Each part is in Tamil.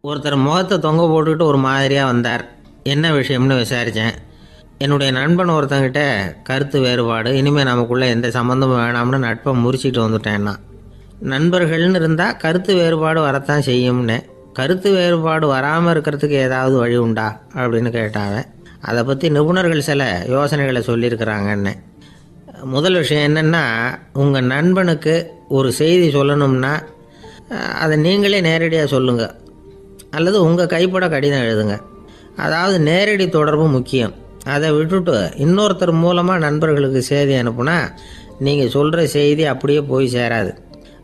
ஒருத்தர் முகத்தை தொங்க போட்டுக்கிட்டு ஒரு மாதிரியாக வந்தார். என்ன விஷயம்னு விசாரித்தேன். என்னுடைய நண்பன் ஒருத்தங்கிட்ட கருத்து வேறுபாடு, இனிமேல் நமக்குள்ளே எந்த சம்மந்தமும் வேணாம்னு நட்பை முறிச்சிட்டு வந்துட்டேன்னா. நண்பர்கள்னு இருந்தால் கருத்து வேறுபாடு வரத்தான் செய்யும்னு. கருத்து வேறுபாடு வராமல் இருக்கிறதுக்கு ஏதாவது வழி உண்டா அப்படின்னு கேட்டாங்க. அதை பற்றி நிபுணர்கள் சில யோசனைகளை சொல்லியிருக்கிறாங்கன்னு. முதல் விஷயம் என்னென்னா, உங்கள் நண்பனுக்கு ஒரு செய்தி சொல்லணும்னா அதை நீங்களே நேரடியாக சொல்லுங்கள், அல்லது உங்கள் கைப்பட கடிதம் எழுதுங்க. அதாவது நேரடி தொடர்பு முக்கியம். அதை விட்டுட்டு இன்னொருத்தர் மூலமாக நண்பர்களுக்கு செய்தி அனுப்புனா நீங்கள் சொல்கிற செய்தி அப்படியே போய் சேராது,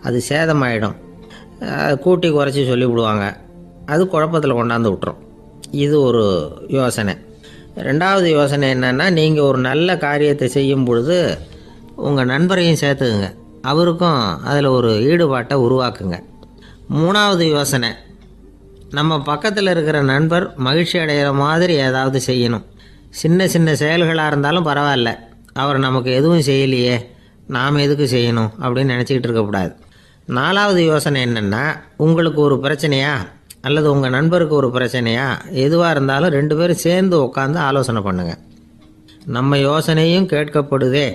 அது சேதமாயிடும். கூட்டி குறைச்சி சொல்லிவிடுவாங்க, அது குழப்பத்தில் கொண்டாந்து விட்டுரும். இது ஒரு யோசனை. ரெண்டாவது யோசனை என்னென்னா, நீங்கள் ஒரு நல்ல காரியத்தை செய்யும் பொழுது உங்கள் நண்பரையும் சேர்த்துக்குங்க, அவருக்கும் அதில் ஒரு ஈடுபாட்டை உருவாக்குங்க. மூணாவது யோசனை, நம்ம பக்கத்தில் இருக்கிற நண்பர் மகிழ்ச்சி அடைகிற மாதிரி ஏதாவது செய்யணும். சின்ன சின்ன செயல்களாக இருந்தாலும் பரவாயில்ல, அவர் நமக்கு எதுவும் செய்யலையே, நாம் எதுக்கு செய்யணும் அப்படின்னு நினச்சிக்கிட்டு இருக்கக்கூடாது. நாலாவது யோசனை என்னென்னா, உங்களுக்கு ஒரு பிரச்சனையா அல்லது உங்கள் நண்பருக்கு ஒரு பிரச்சனையா, எதுவாக இருந்தாலும் 2 பேரும் சேர்ந்து உட்காந்து ஆலோசனை பண்ணுங்கள். நம்ம யோசனையும் கேட்கப்படுதே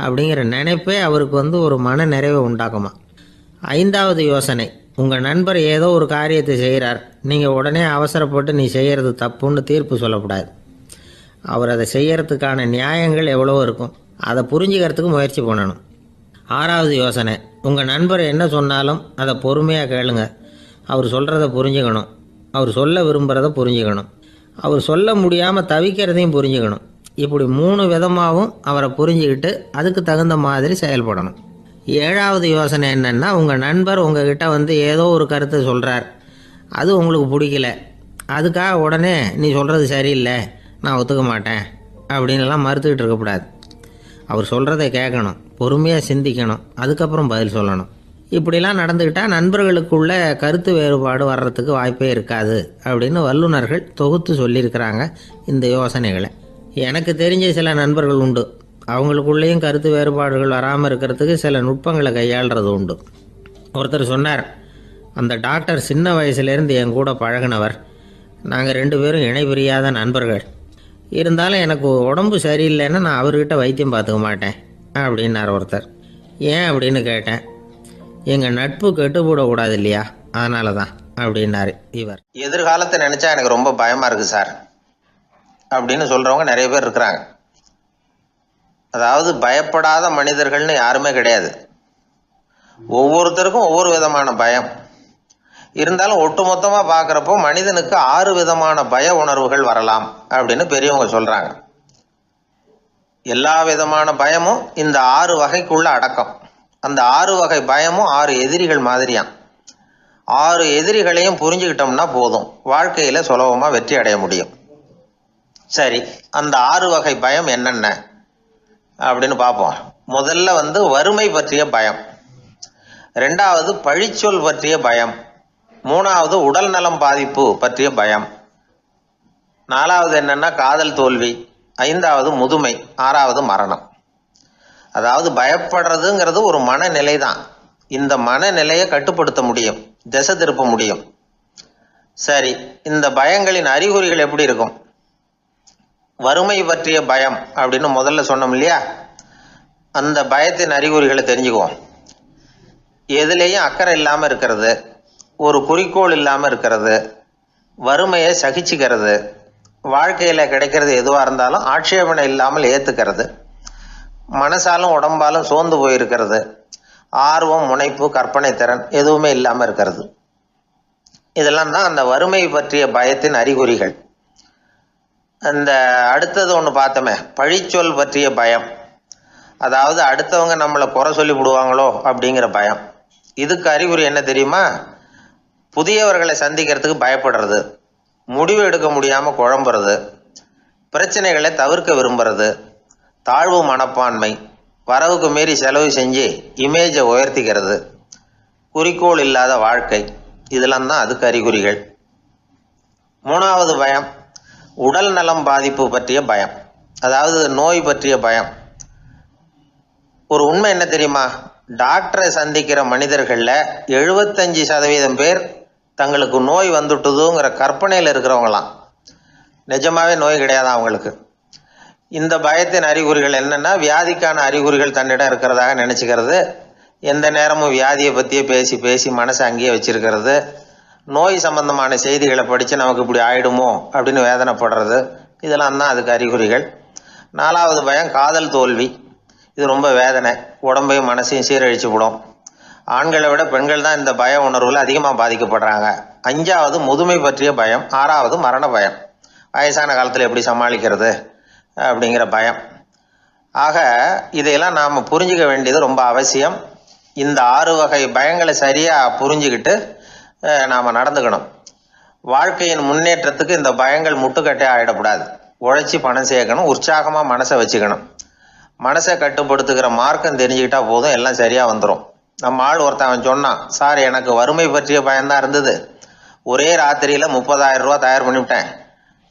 அப்படிங்கிற நினைப்பே அவருக்கு ஒரு மன நிறைவை உண்டாக்குமா. 5வது யோசனை, உங்கள் நண்பர் ஏதோ ஒரு காரியத்தை செய்கிறார், நீங்கள் உடனே அவசரப்பட்டு நீ செய்கிறது தப்புன்னு தீர்ப்பு சொல்லக்கூடாது. அவர் அதை செய்கிறதுக்கான நியாயங்கள் எவ்வளோ இருக்கும், அதை புரிஞ்சுக்கிறதுக்கு முயற்சி பண்ணணும். 6வது யோசனை, உங்கள் நண்பர் என்ன சொன்னாலும் அதை பொறுமையாக கேளுங்க. அவர் சொல்கிறத புரிஞ்சுக்கணும், அவர் சொல்ல விரும்புகிறத புரிஞ்சுக்கணும், அவர் சொல்ல முடியாமல் தவிக்கிறதையும் புரிஞ்சுக்கணும். இப்படி 3 விதமாகவும் அவரை புரிஞ்சுக்கிட்டு அதுக்கு தகுந்த மாதிரி செயல்படணும். 7வது யோசனை என்னென்னா, உங்கள் நண்பர் உங்ககிட்ட ஏதோ ஒரு கருத்தை சொல்கிறார், அது உங்களுக்கு பிடிக்கல, அதுக்காக உடனே நீ சொல்கிறது சரியில்லை, நான் ஒத்துக்க மாட்டேன் அப்படின்லாம் மறுத்துக்கிட்டு இருக்கக்கூடாது. அவர் சொல்கிறத கேட்கணும், பொறுமையாக சிந்திக்கணும், அதுக்கப்புறம் பதில் சொல்லணும். இப்படிலாம் நடந்துக்கிட்டால் நண்பர்களுக்குள்ள கருத்து வேறுபாடு வர்றதுக்கு வாய்ப்பே இருக்காது அப்படின்னு வல்லுநர்கள் தொகுத்து சொல்லியிருக்கிறாங்க இந்த யோசனைகளை. எனக்கு தெரிஞ்ச சில நண்பர்கள் உண்டு, அவங்களுக்குள்ளேயும் கருத்து வேறுபாடுகள் வராமல் இருக்கிறதுக்கு சில நுட்பங்களை கையாளுறது உண்டு. ஒருத்தர் சொன்னார், அந்த டாக்டர் சின்ன வயசுலேருந்து என் கூட பழகினவர், நாங்கள் 2 பேரும் இணை பிரியாத நண்பர்கள். இருந்தாலும் எனக்கு உடம்பு சரியில்லைன்னா நான் அவர்கிட்ட வைத்தியம் பார்த்துக்க மாட்டேன் அப்படின்னார் ஒருத்தர். ஏன் அப்படின்னு கேட்டேன். எங்கள் நட்பு கெட்டுப்படக்கூடாது இல்லையா, அதனால தான் அப்படின்னாரு இவர். எதிர்காலத்தை நினச்சா எனக்கு ரொம்ப பயமாக இருக்குது சார் அப்படின்னு சொல்கிறவங்க நிறைய பேர் இருக்கிறாங்க. அதாவது பயப்படாத மனிதர்கள்னு யாருமே கிடையாது. ஒவ்வொருத்தருக்கும் ஒவ்வொரு விதமான பயம் இருந்தாலும் ஒட்டுமொத்தமாக பார்க்குறப்போ மனிதனுக்கு 6 விதமான பய உணர்வுகள் வரலாம் அப்படின்னு பெரியவங்க சொல்கிறாங்க. எல்லா விதமான பயமும் இந்த 6 வகைக்குள்ள அடக்கம். அந்த 6 வகை பயமும் 6 எதிரிகள் மாதிரியாம். 6 எதிரிகளையும் புரிஞ்சுக்கிட்டோம்னா போதும், வாழ்க்கையில் சுலபமாக வெற்றி அடைய முடியும். சரி, அந்த 6 வகை பயம் என்னென்ன அப்படின்னு பார்ப்போம். முதல்ல வறுமை பற்றிய பயம், 2வது பழிச்சொல் பற்றிய பயம், 3வது உடல் நலம் பாதிப்பு பற்றிய பயம், 4வது என்னன்னா காதல் தோல்வி, 5வது முதுமை, 6வது மரணம். அதாவது பயப்படுறதுங்கிறது ஒரு மனநிலை தான். இந்த மனநிலையை கட்டுப்படுத்த முடியும், திசை திருப்ப முடியும். சரி, இந்த பயங்களின் அறிகுறிகள் எப்படி இருக்கும்? வறுமை பற்றிய பயம் அப்படின்னு முதல்ல சொன்னோம் இல்லையா, அந்த பயத்தின் அறிகுறிகளை தெரிஞ்சுக்குவோம். எதுலேயும் அக்கறை இல்லாமல் இருக்கிறது, ஒரு குறிக்கோள் இல்லாமல் இருக்கிறது, வறுமையை சகிச்சுக்கிறது, வாழ்க்கையில் கிடைக்கிறது எதுவாக இருந்தாலும் ஆட்சேபனை இல்லாமல் ஏற்றுக்கிறது, மனசாலும் உடம்பாலும் சோர்ந்து போயிருக்கிறது, ஆர்வம், முனைப்பு, கற்பனை திறன் எதுவுமே இல்லாமல் இருக்கிறது. இதெல்லாம் தான் அந்த வறுமை பற்றிய பயத்தின் அறிகுறிகள். அந்த அடுத்தது ஒன்று பார்த்தோமே, பழிச்சொல் பற்றிய பயம். அதாவது அடுத்தவங்க நம்மளை குறை சொல்லி விடுவாங்களோ அப்படிங்கிற பயம். இதுக்கு அறிகுறி என்ன தெரியுமா? புதியவர்களை சந்திக்கிறதுக்கு பயப்படுறது, முடிவு எடுக்க முடியாமல் குழம்புறது, பிரச்சனைகளை தவிர்க்க விரும்புறது, தாழ்வு மனப்பான்மை, வரவுக்கு மீறி செலவு செஞ்சு இமேஜை உயர்த்திக்கிறது, குறிக்கோள் இல்லாத வாழ்க்கை, இதெல்லாம் தான் அதுக்கு அறிகுறிகள். 3வது பயம் உடல் நலம் பாதிப்பு பற்றிய பயம், அதாவது நோய் பற்றிய பயம். ஒரு உண்மை என்ன தெரியுமா? டாக்டரை சந்திக்கிற மனிதர்களில் 75% பேர் தங்களுக்கு நோய் வந்துட்டுதுங்கிற கற்பனையில் இருக்கிறவங்களாம். நிஜமாவே நோய் கிடையாது அவங்களுக்கு. இந்த பயத்தின் அறிகுறிகள் என்னென்னா, வியாதிக்கான அறிகுறிகள் தன்னிடம் இருக்கிறதாக நினச்சிக்கிறது, எந்த நேரமும் வியாதியை பற்றியே பேசி பேசி மனசை அங்கேயே வச்சிருக்கிறது, நோய் சம்பந்தமான செய்திகளை படித்து நமக்கு இப்படி ஆயிடுமோ அப்படின்னு வேதனைப்படுறது, இதெல்லாம் தான் அதுக்கு அறிகுறிகள். 4வது பயம் காதல் தோல்வி. இது ரொம்ப வேதனை, உடம்பையும் மனசையும் சீரழிச்சு விடும். ஆண்களை விட பெண்கள் தான் இந்த பய உணர்வில் அதிகமாக பாதிக்கப்படுறாங்க. 5வது முதுமை பற்றிய பயம். 6வது மரண பயம், வயசான காலத்தில் எப்படி சமாளிக்கிறது அப்படிங்கிற பயம். ஆக இதையெல்லாம் நாம் புரிஞ்சிக்க வேண்டியது ரொம்ப அவசியம். இந்த 6 வகை பயங்களை சரியாக புரிஞ்சுக்கிட்டு நாம் நடந்துக்கணும். வாழ்க்கையின் முன்னேற்றத்துக்கு இந்த பயங்கள் முட்டுக்கட்டே ஆகிடக்கூடாது. உழைச்சி பணம் சேர்க்கணும், உற்சாகமாக மனசை வச்சுக்கணும். மனசை கட்டுப்படுத்துகிற மார்க்கம் தெரிஞ்சுக்கிட்டா போதும், எல்லாம் சரியாக வந்துடும். நம்ம ஆள் ஒருத்தன் சொன்னான், சார் எனக்கு வறுமை பற்றிய பயம்தான் இருந்தது, ஒரே ராத்திரியில் 30,000 ரூபா தயார் பண்ணிவிட்டேன்,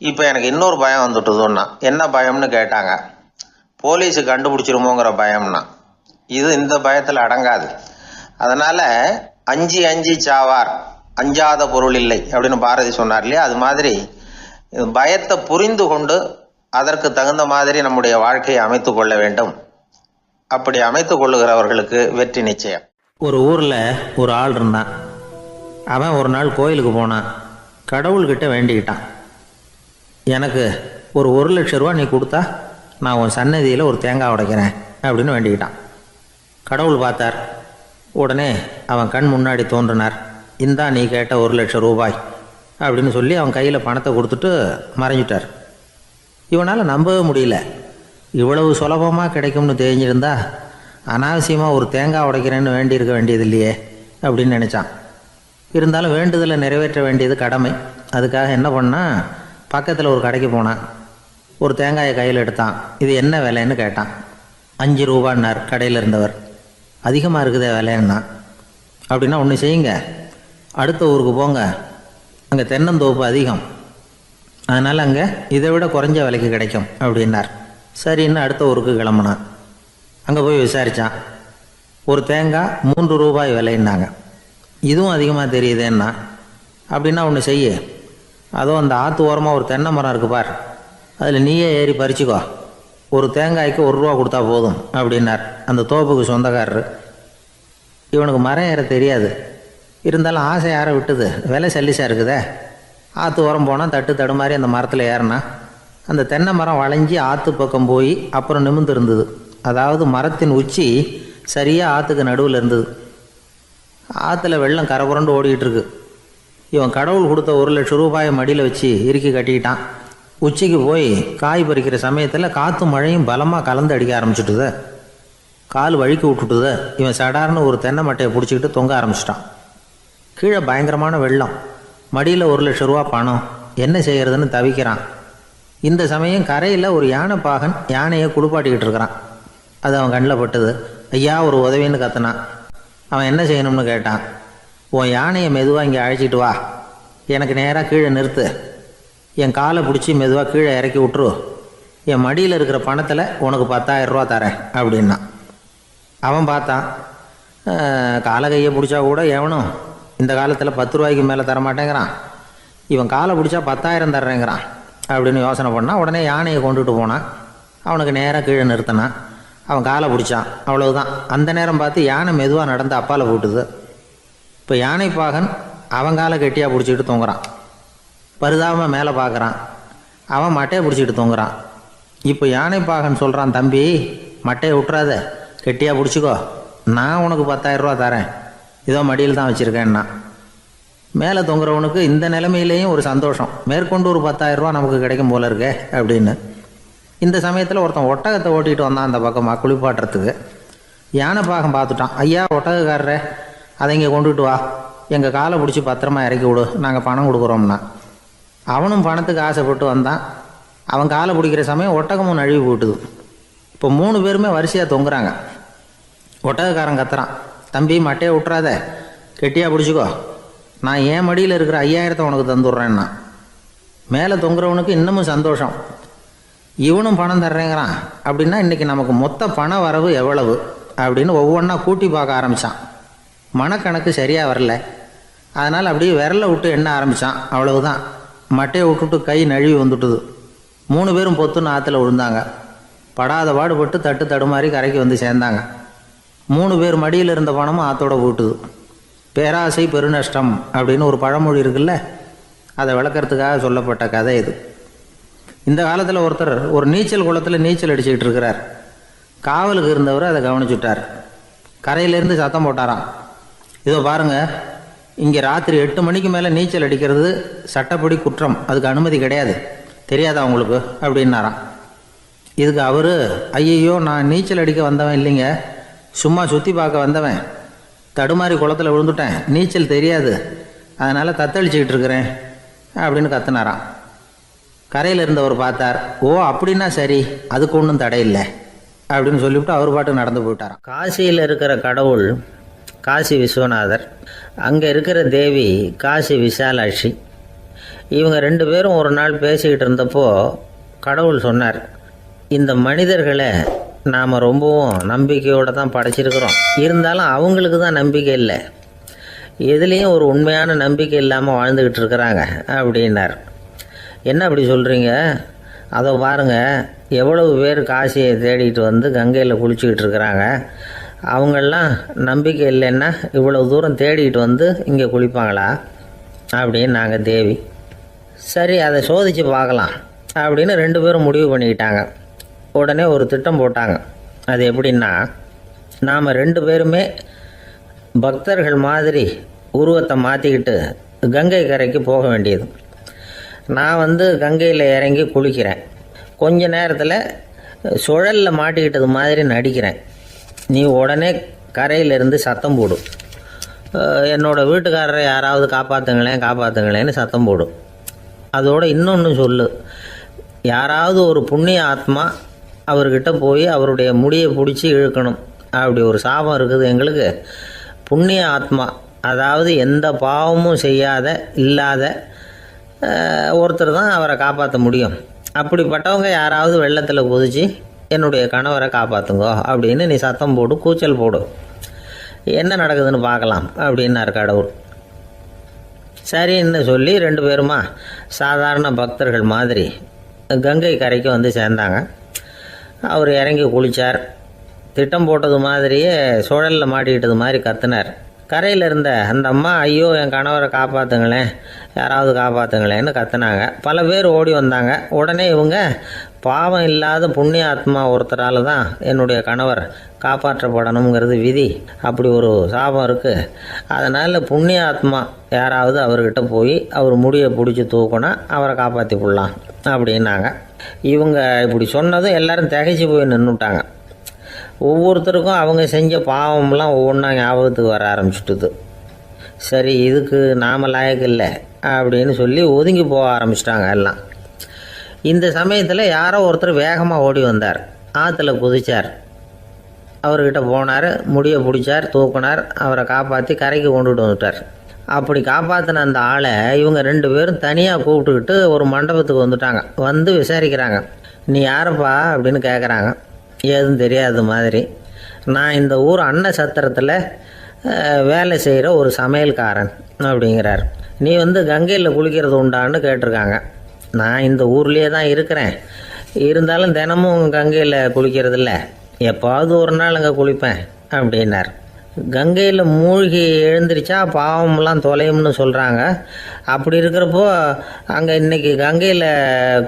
இப்போ எனக்கு இன்னொரு பயம் வந்துட்டுதுன்னா. என்ன பயம்னு கேட்டாங்க. போலீஸு கண்டுபிடிச்சிருமோங்கிற பயம்னா. இது இந்த பயத்தில் அடங்காது. அதனால் அஞ்சி அஞ்சி சாவார், அஞ்சாத பொருள் இல்லை அப்படின்னு பாரதி சொன்னார் இல்லையா, அது மாதிரி பயத்தை புரிந்து கொண்டு அதற்கு தகுந்த மாதிரி நம்முடைய வாழ்க்கையை அமைத்து கொள்ள வேண்டும். அப்படி அமைத்து கொள்ளுகிறவர்களுக்கு வெற்றி நிச்சயம். ஒரு ஊரில் ஒரு ஆள் இருந்தான். அவன் ஒரு நாள் கோயிலுக்கு போனான். கடவுள்கிட்ட வேண்டிக்கிட்டான், எனக்கு ஒரு 1,00,000 ரூபா நீ கொடுத்தா நான் உன் சன்னதியில் ஒரு தேங்காய் உடைக்கிறேன் அப்படின்னு வேண்டிக்கிட்டான். கடவுள் பார்த்தார். உடனே அவன் கண் முன்னாடி தோன்றினார். இந்தா நீ கேட்ட 1,00,000 ரூபாய் அப்படின்னு சொல்லி அவன் கையில் பணத்தை கொடுத்துட்டு மறைஞ்சிட்டார். இவனால் நம்பவே முடியல. இவ்வளவு சுலபமாக கிடைக்கும்னு தெரிஞ்சிருந்தா அனாவசியமாக ஒரு தேங்காய் உடைக்கிறேன்னு வேண்டியிருக்க வேண்டியது இல்லையே அப்படின்னு நினச்சான். இருந்தாலும் வேண்டுதலை நிறைவேற்ற வேண்டியது கடமை. அதுக்காக என்ன பண்ணால், பக்கத்தில் ஒரு கடைக்கு போனான். ஒரு தேங்காயை கையில் எடுத்தான். இது என்ன விலைன்னு கேட்டான். 5 ரூபான்னார் கடையில் இருந்தவர். அதிகமாக இருக்குதே விலைன்னா. அப்படின்னா ஒன்று செய்யுங்க, அடுத்த ஊருக்கு போங்க, அங்கே தென்னந்தோப்பு அதிகம், அதனால் அங்கே இதை விட குறைஞ்ச விலைக்கு கிடைக்கும் அப்படின்னார். சரின்னு அடுத்த ஊருக்கு கிளம்புனான். அங்கே போய் விசாரித்தான். ஒரு தேங்காய் 3 ரூபாய் விலைன்னாங்க. இதுவும் அதிகமாக தெரியுதேன்னா. அப்படின்னா ஒன்று செய்ய, அதோ அந்த ஆற்று ஓரமாக ஒரு தென்னை மரம் இருக்குது பார், அதில் நீயே ஏறி பறிச்சுக்கோ, ஒரு தேங்காய்க்கு 1 ரூபா கொடுத்தா போதும் அப்படின்னார் அந்த தோப்புக்கு சொந்தக்காரரு. இவனுக்கு மரம் ஏற தெரியாது, இருந்தாலும் ஆசை யாரை விட்டுது, விலை சல்லிசாக இருக்குதே. ஆற்று ஓரம் போனால் தட்டு தடுமாறி அந்த மரத்தில் ஏறினா அந்த தென்னை மரம் வளைஞ்சி ஆற்று பக்கம் போய் அப்புறம் நிமிர்ந்து இருந்தது. அதாவது மரத்தின் உச்சி சரியாக ஆற்றுக்கு நடுவில் இருந்தது. ஆற்றுல வெள்ளம் கரபுரண்டு ஓடிக்கிட்டு இருக்கு. இவன் கடவுள் கொடுத்த 1,00,000 ரூபாயை மடியில் வச்சு இறுக்கி கட்டிக்கிட்டான். உச்சிக்கு போய் காய் பறிக்கிற சமயத்தில் காற்றும் மழையும் பலமாக கலந்து அடிக்க ஆரம்பிச்சுட்டுது. கால் வழுக்கி விட்டுட்டுது. இவன் சடார்னு ஒரு தென்னை மட்டையை பிடிச்சிக்கிட்டு தொங்க ஆரம்பிச்சிட்டான். கீழே பயங்கரமான வெள்ளம், மடியில் 1,00,000 ரூபா பணம், என்ன செய்கிறதுன்னு தவிக்கிறான். இந்த சமயம் கரையில் ஒரு யானை பாகன் யானையை குளிப்பாட்டிக்கிட்டு இருக்கிறான். அது அவன் கண்ணில் பட்டது. ஐயா ஒரு உதவின்னு கத்துனான். அவன் என்ன செய்யணும்னு கேட்டான். உன் யானையை மெதுவாக இங்கே அழைச்சிட்டு வா, எனக்கு நேராக கீழே நிறுத்து, என் காலை பிடிச்சி மெதுவாக கீழே இறக்கி விட்ரு, என் மடியில் இருக்கிற பணத்தில் உனக்கு 10,000 ரூபா தரேன் அப்படின்னா. அவன் பார்த்தான், காலை கையை பிடிச்சா கூட எவனும் இந்த காலத்தில் 10 ரூபாய்க்கு மேலே தரமாட்டேங்கிறான், இவன் காலை பிடிச்சா 10,000 தர்றேங்கிறான் அப்படின்னு யோசனை பண்ணான். உடனே யானையை கொண்டுட்டு போனான். அவனுக்கு நேராக கீழே நிறுத்தினான். அவன் காலை பிடிச்சான். அவ்வளவுதான். அந்த நேரம் பார்த்து யானை மெதுவாக நடந்து அப்பால் போட்டுது. இப்போ யானை பாகன் அவன் காலை கெட்டியாக பிடிச்சிக்கிட்டு தொங்குறான். பரிதாபமாக மேலே பார்க்குறான். அவன் மட்டையை பிடிச்சிக்கிட்டு தொங்குறான். இப்போ யானை பாகன் சொல்கிறான், தம்பி மட்டையை விட்டுறாத, கெட்டியாக பிடிச்சிக்கோ, நான் உனக்கு 10,000 ரூபா தரேன், இதோ மடியில் தான் வச்சுருக்கேன்னா. மேலே தொங்குறவனுக்கு இந்த நிலைமையிலேயும் ஒரு சந்தோஷம், மேற்கொண்டு ஒரு 10,000 ரூபா நமக்கு கிடைக்கும் போல இருக்கே அப்படின்னு. இந்த சமயத்தில் ஒருத்தன் ஒட்டகத்தை ஓட்டிகிட்டு வந்தான் அந்த பக்கமாக குளிப்பாட்டுறதுக்கு. யானை பாகம் பார்த்துட்டான். ஐயா ஒட்டகக்காரரே, அதை இங்கே கொண்டுகிட்டு வா, எங்கள் காலை பிடிச்சி பத்திரமா இறக்கி விடு, நாங்கள் பணம் கொடுக்குறோம்னா. அவனும் பணத்துக்கு ஆசைப்பட்டு வந்தான். அவன் காலை பிடிக்கிற சமயம் ஒட்டகமும் நழுவி போட்டுது. இப்போ 3 பேருமே வரிசையாக தொங்குறாங்க. ஒட்டகக்காரன் கத்துறான், தம்பி மட்டையை விட்டுறாத, கெட்டியாக பிடிச்சிக்கோ, நான் என் மடியில் இருக்கிற 5,000 உனக்கு தந்துடுறேன்னா. மேலே தொங்குறவனுக்கு இன்னமும் சந்தோஷம், இவனும் பணம் தர்றேங்கிறான். அப்படின்னா இன்றைக்கி நமக்கு மொத்த பண வரவு எவ்வளவு அப்படின்னு ஒவ்வொன்றா கூட்டி பார்க்க ஆரம்பித்தான். மனக்கணக்கு சரியாக வரல. அதனால் அப்படியே விரலை விட்டு எண்ண ஆரம்பித்தான். அவ்வளவுதான், மட்டையை விட்டுட்டு கை நழுவி வந்துட்டுது. 3 பேரும் பொத்துன்னு ஆற்றுல விழுந்தாங்க. படாத பாடுபட்டு தட்டு தடுமாறி கரைக்கு வந்து சேர்ந்தாங்க. 3 பேர் மடியில் இருந்த பணமும் ஆற்றோட போட்டுது. பேராசை பெருநஷ்டம் அப்படின்னு ஒரு பழமொழி இருக்குல்ல, அதை விளக்கறதுக்காக சொல்லப்பட்ட கதை இது. இந்த காலத்தில் ஒருத்தர் ஒரு நீச்சல் குளத்தில் நீச்சல் அடிச்சுக்கிட்டு இருக்கிறார். காவலுக்கு இருந்தவர் அதை கவனிச்சுட்டார். கரையிலேருந்து சத்தம் போட்டாராம், இதோ பாருங்கள், இங்கே ராத்திரி 8 மணிக்கு மேலே நீச்சல் அடிக்கிறது சட்டப்படி குற்றம், அதுக்கு அனுமதி கிடையாது, தெரியாதா உங்களுக்கு அப்படின்னாராம். இதுக்கு அவர், ஐயையோ, நான் நீச்சல் அடிக்க வந்தவன் இல்லைங்க, சும்மா சுற்றி பார்க்க வந்தவன், தடுமாறி குளத்தில் விழுந்துட்டேன், நீச்சல் தெரியாது, அதனால் தத்தளிச்சுக்கிட்டு இருக்கிறேன் அப்படின்னு கத்துனாராம். கரையில் இருந்தவர் பார்த்தார். ஓ அப்படின்னா சரி, அதுக்கு ஒன்றும் தடை இல்லை அப்படின்னு சொல்லிவிட்டு அவர் பாட்டுக்கு நடந்து போயிட்டாராம். காசியில் இருக்கிற கடவுள் காசி விஸ்வநாதர், அங்கே இருக்கிற தேவி காசி விசாலாட்சி. இவங்க 2 பேரும் ஒரு நாள் பேசிக்கிட்டு இருந்தப்போ கடவுள் சொன்னார், இந்த மனிதர்களை நாம் ரொம்பவும் நம்பிக்கையோடு தான் படைச்சிருக்கிறோம், இருந்தாலும் அவங்களுக்கு தான் நம்பிக்கை இல்லை, எதுலேயும் ஒரு உண்மையான நம்பிக்கை இல்லாமல் வாழ்ந்துக்கிட்டு இருக்கிறாங்க அப்படின்னார். என்ன அப்படி சொல்கிறீங்க? அதை பாருங்கள், எவ்வளவு பேர் காசியை தேடிட்டு வந்து கங்கையில் குளிச்சுக்கிட்டு இருக்கிறாங்க, அவங்களெலாம் நம்பிக்கை இல்லைன்னா இவ்வளவு தூரம் தேடிட்டு வந்து இங்கே குளிப்பாங்களா அப்படின்னு நாங்கள் தேவி. சரி, அதை சோதித்து பார்க்கலாம் அப்படின்னு 2 பேரும் முடிவு பண்ணிக்கிட்டாங்க. உடனே ஒரு திட்டம் போட்டாங்க. அது எப்படின்னா, நாம் 2 பேருமே பக்தர்கள் மாதிரி உருவத்தை மாற்றிக்கிட்டு கங்கை கரைக்கு போக வேண்டியது. நான் வந்து கங்கையில் இறங்கி குளிக்கிறேன், கொஞ்ச நேரத்தில் சுழலில் மாட்டிக்கிட்டது மாதிரி நடிக்கிறேன், நீ உடனே கரையிலேருந்து சத்தம் போடும், என்னோடய வீட்டுக்காரரை யாராவது காப்பாற்றுங்களேன்னு சத்தம் போடும். அதோடு இன்னொன்று சொல்லு, யாராவது ஒரு புண்ணிய ஆத்மா அவர்கிட்ட போய் அவருடைய முடியை பிடிச்சி இழுக்கணும், அப்படி ஒரு சாபம் இருக்குது எங்களுக்கு. புண்ணிய ஆத்மா, அதாவது எந்த பாவமும் செய்யாத இல்லாத ஒருத்தர் தான் அவரை காப்பாற்ற முடியும். அப்படிப்பட்டவங்க யாராவது வெள்ளத்தில் குதித்து என்னுடைய கணவரை காப்பாற்றுங்கோ அப்படின்னு நீ சத்தம் போடு, கூச்சல் போடு, என்ன நடக்குதுன்னு பார்க்கலாம் அப்படின்னார் கடவுள். சரின்னு சொல்லி 2 பேருமா சாதாரண பக்தர்கள் மாதிரி கங்கை கரைக்கு வந்து சேர்ந்தாங்க. அவர் இறங்கி குளித்தார். திட்டம் போட்டது மாதிரியே சுழலில் மாட்டிக்கிட்டது மாதிரி கத்துனார். கரையில் இருந்த அந்த அம்மா, ஐயோ என் கணவரை காப்பாற்றுங்களேன், யாராவது காப்பாற்றுங்களேன்னு கத்துனாங்க. பல பேர் ஓடி வந்தாங்க. உடனே இவங்க, பாவம் இல்லாத புண்ணிய ஆத்மா ஒருத்தரால் தான் என்னுடைய கணவர் காப்பாற்றப்படணுங்கிறது விதி, அப்படி ஒரு சாபம் இருக்குது, அதனால் புண்ணிய ஆத்மா யாராவது அவர்கிட்ட போய் அவர் முடியை பிடிச்சி தூக்குனா அவரை காப்பாற்றி விடலாம் அப்படின்னாங்க. இவங்க இப்படி சொன்னதும் எல்லாரும் திகைச்சு போய் நின்றுட்டாங்க. ஒவ்வொருத்தருக்கும் அவங்க செஞ்ச பாவம்லாம் ஒவ்வொன்றா ஞாபகத்துக்கு வர ஆரம்பிச்சுட்டுது. சரி, இதுக்கு நாம் லாயக்கு இல்லை அப்படின்னு சொல்லி ஒதுங்கி போக ஆரம்பிச்சிட்டாங்க எல்லாம். இந்த சமயத்தில் யாரோ ஒருத்தர் வேகமாக ஓடி வந்தார், ஆற்றுல குதித்தார், அவர்கிட்ட போனார், முடியை பிடிச்சார், தூக்குனார், அவரை காப்பாற்றி கரைக்கு கொண்டுட்டு வந்துட்டார். அப்படி காப்பாற்றின அந்த ஆளை இவங்க 2 பேரும் தனியாக கூப்பிட்டுக்கிட்டு ஒரு மண்டபத்துக்கு வந்துட்டாங்க. வந்து விசாரிக்கிறாங்க, நீ யாரப்பா அப்படின்னு கேட்குறாங்க. ஏதும் தெரியாத மாதிரி, நான் இந்த ஊர் அன்ன சத்திரத்தில் வேலை செய்கிற ஒரு சமையல்காரன் அப்படிங்கிறார். நீ வந்து கங்கையில் குளிக்கிறது உண்டான்னு கேட்டிருக்காங்க. நான் இந்த ஊர்லேயே தான் இருக்கிறேன், இருந்தாலும் தினமும் கங்கையில் குளிக்கிறதில்ல, எப்பாவது ஒரு நாள் அங்கே குளிப்பேன் அப்படின்னார். கங்கையில் மூழ்கி எழுந்திரிச்சா பாவம்லாம் தொலையும்னு சொல்கிறாங்க. அப்படி இருக்கிறப்போ அங்கே இன்றைக்கி கங்கையில்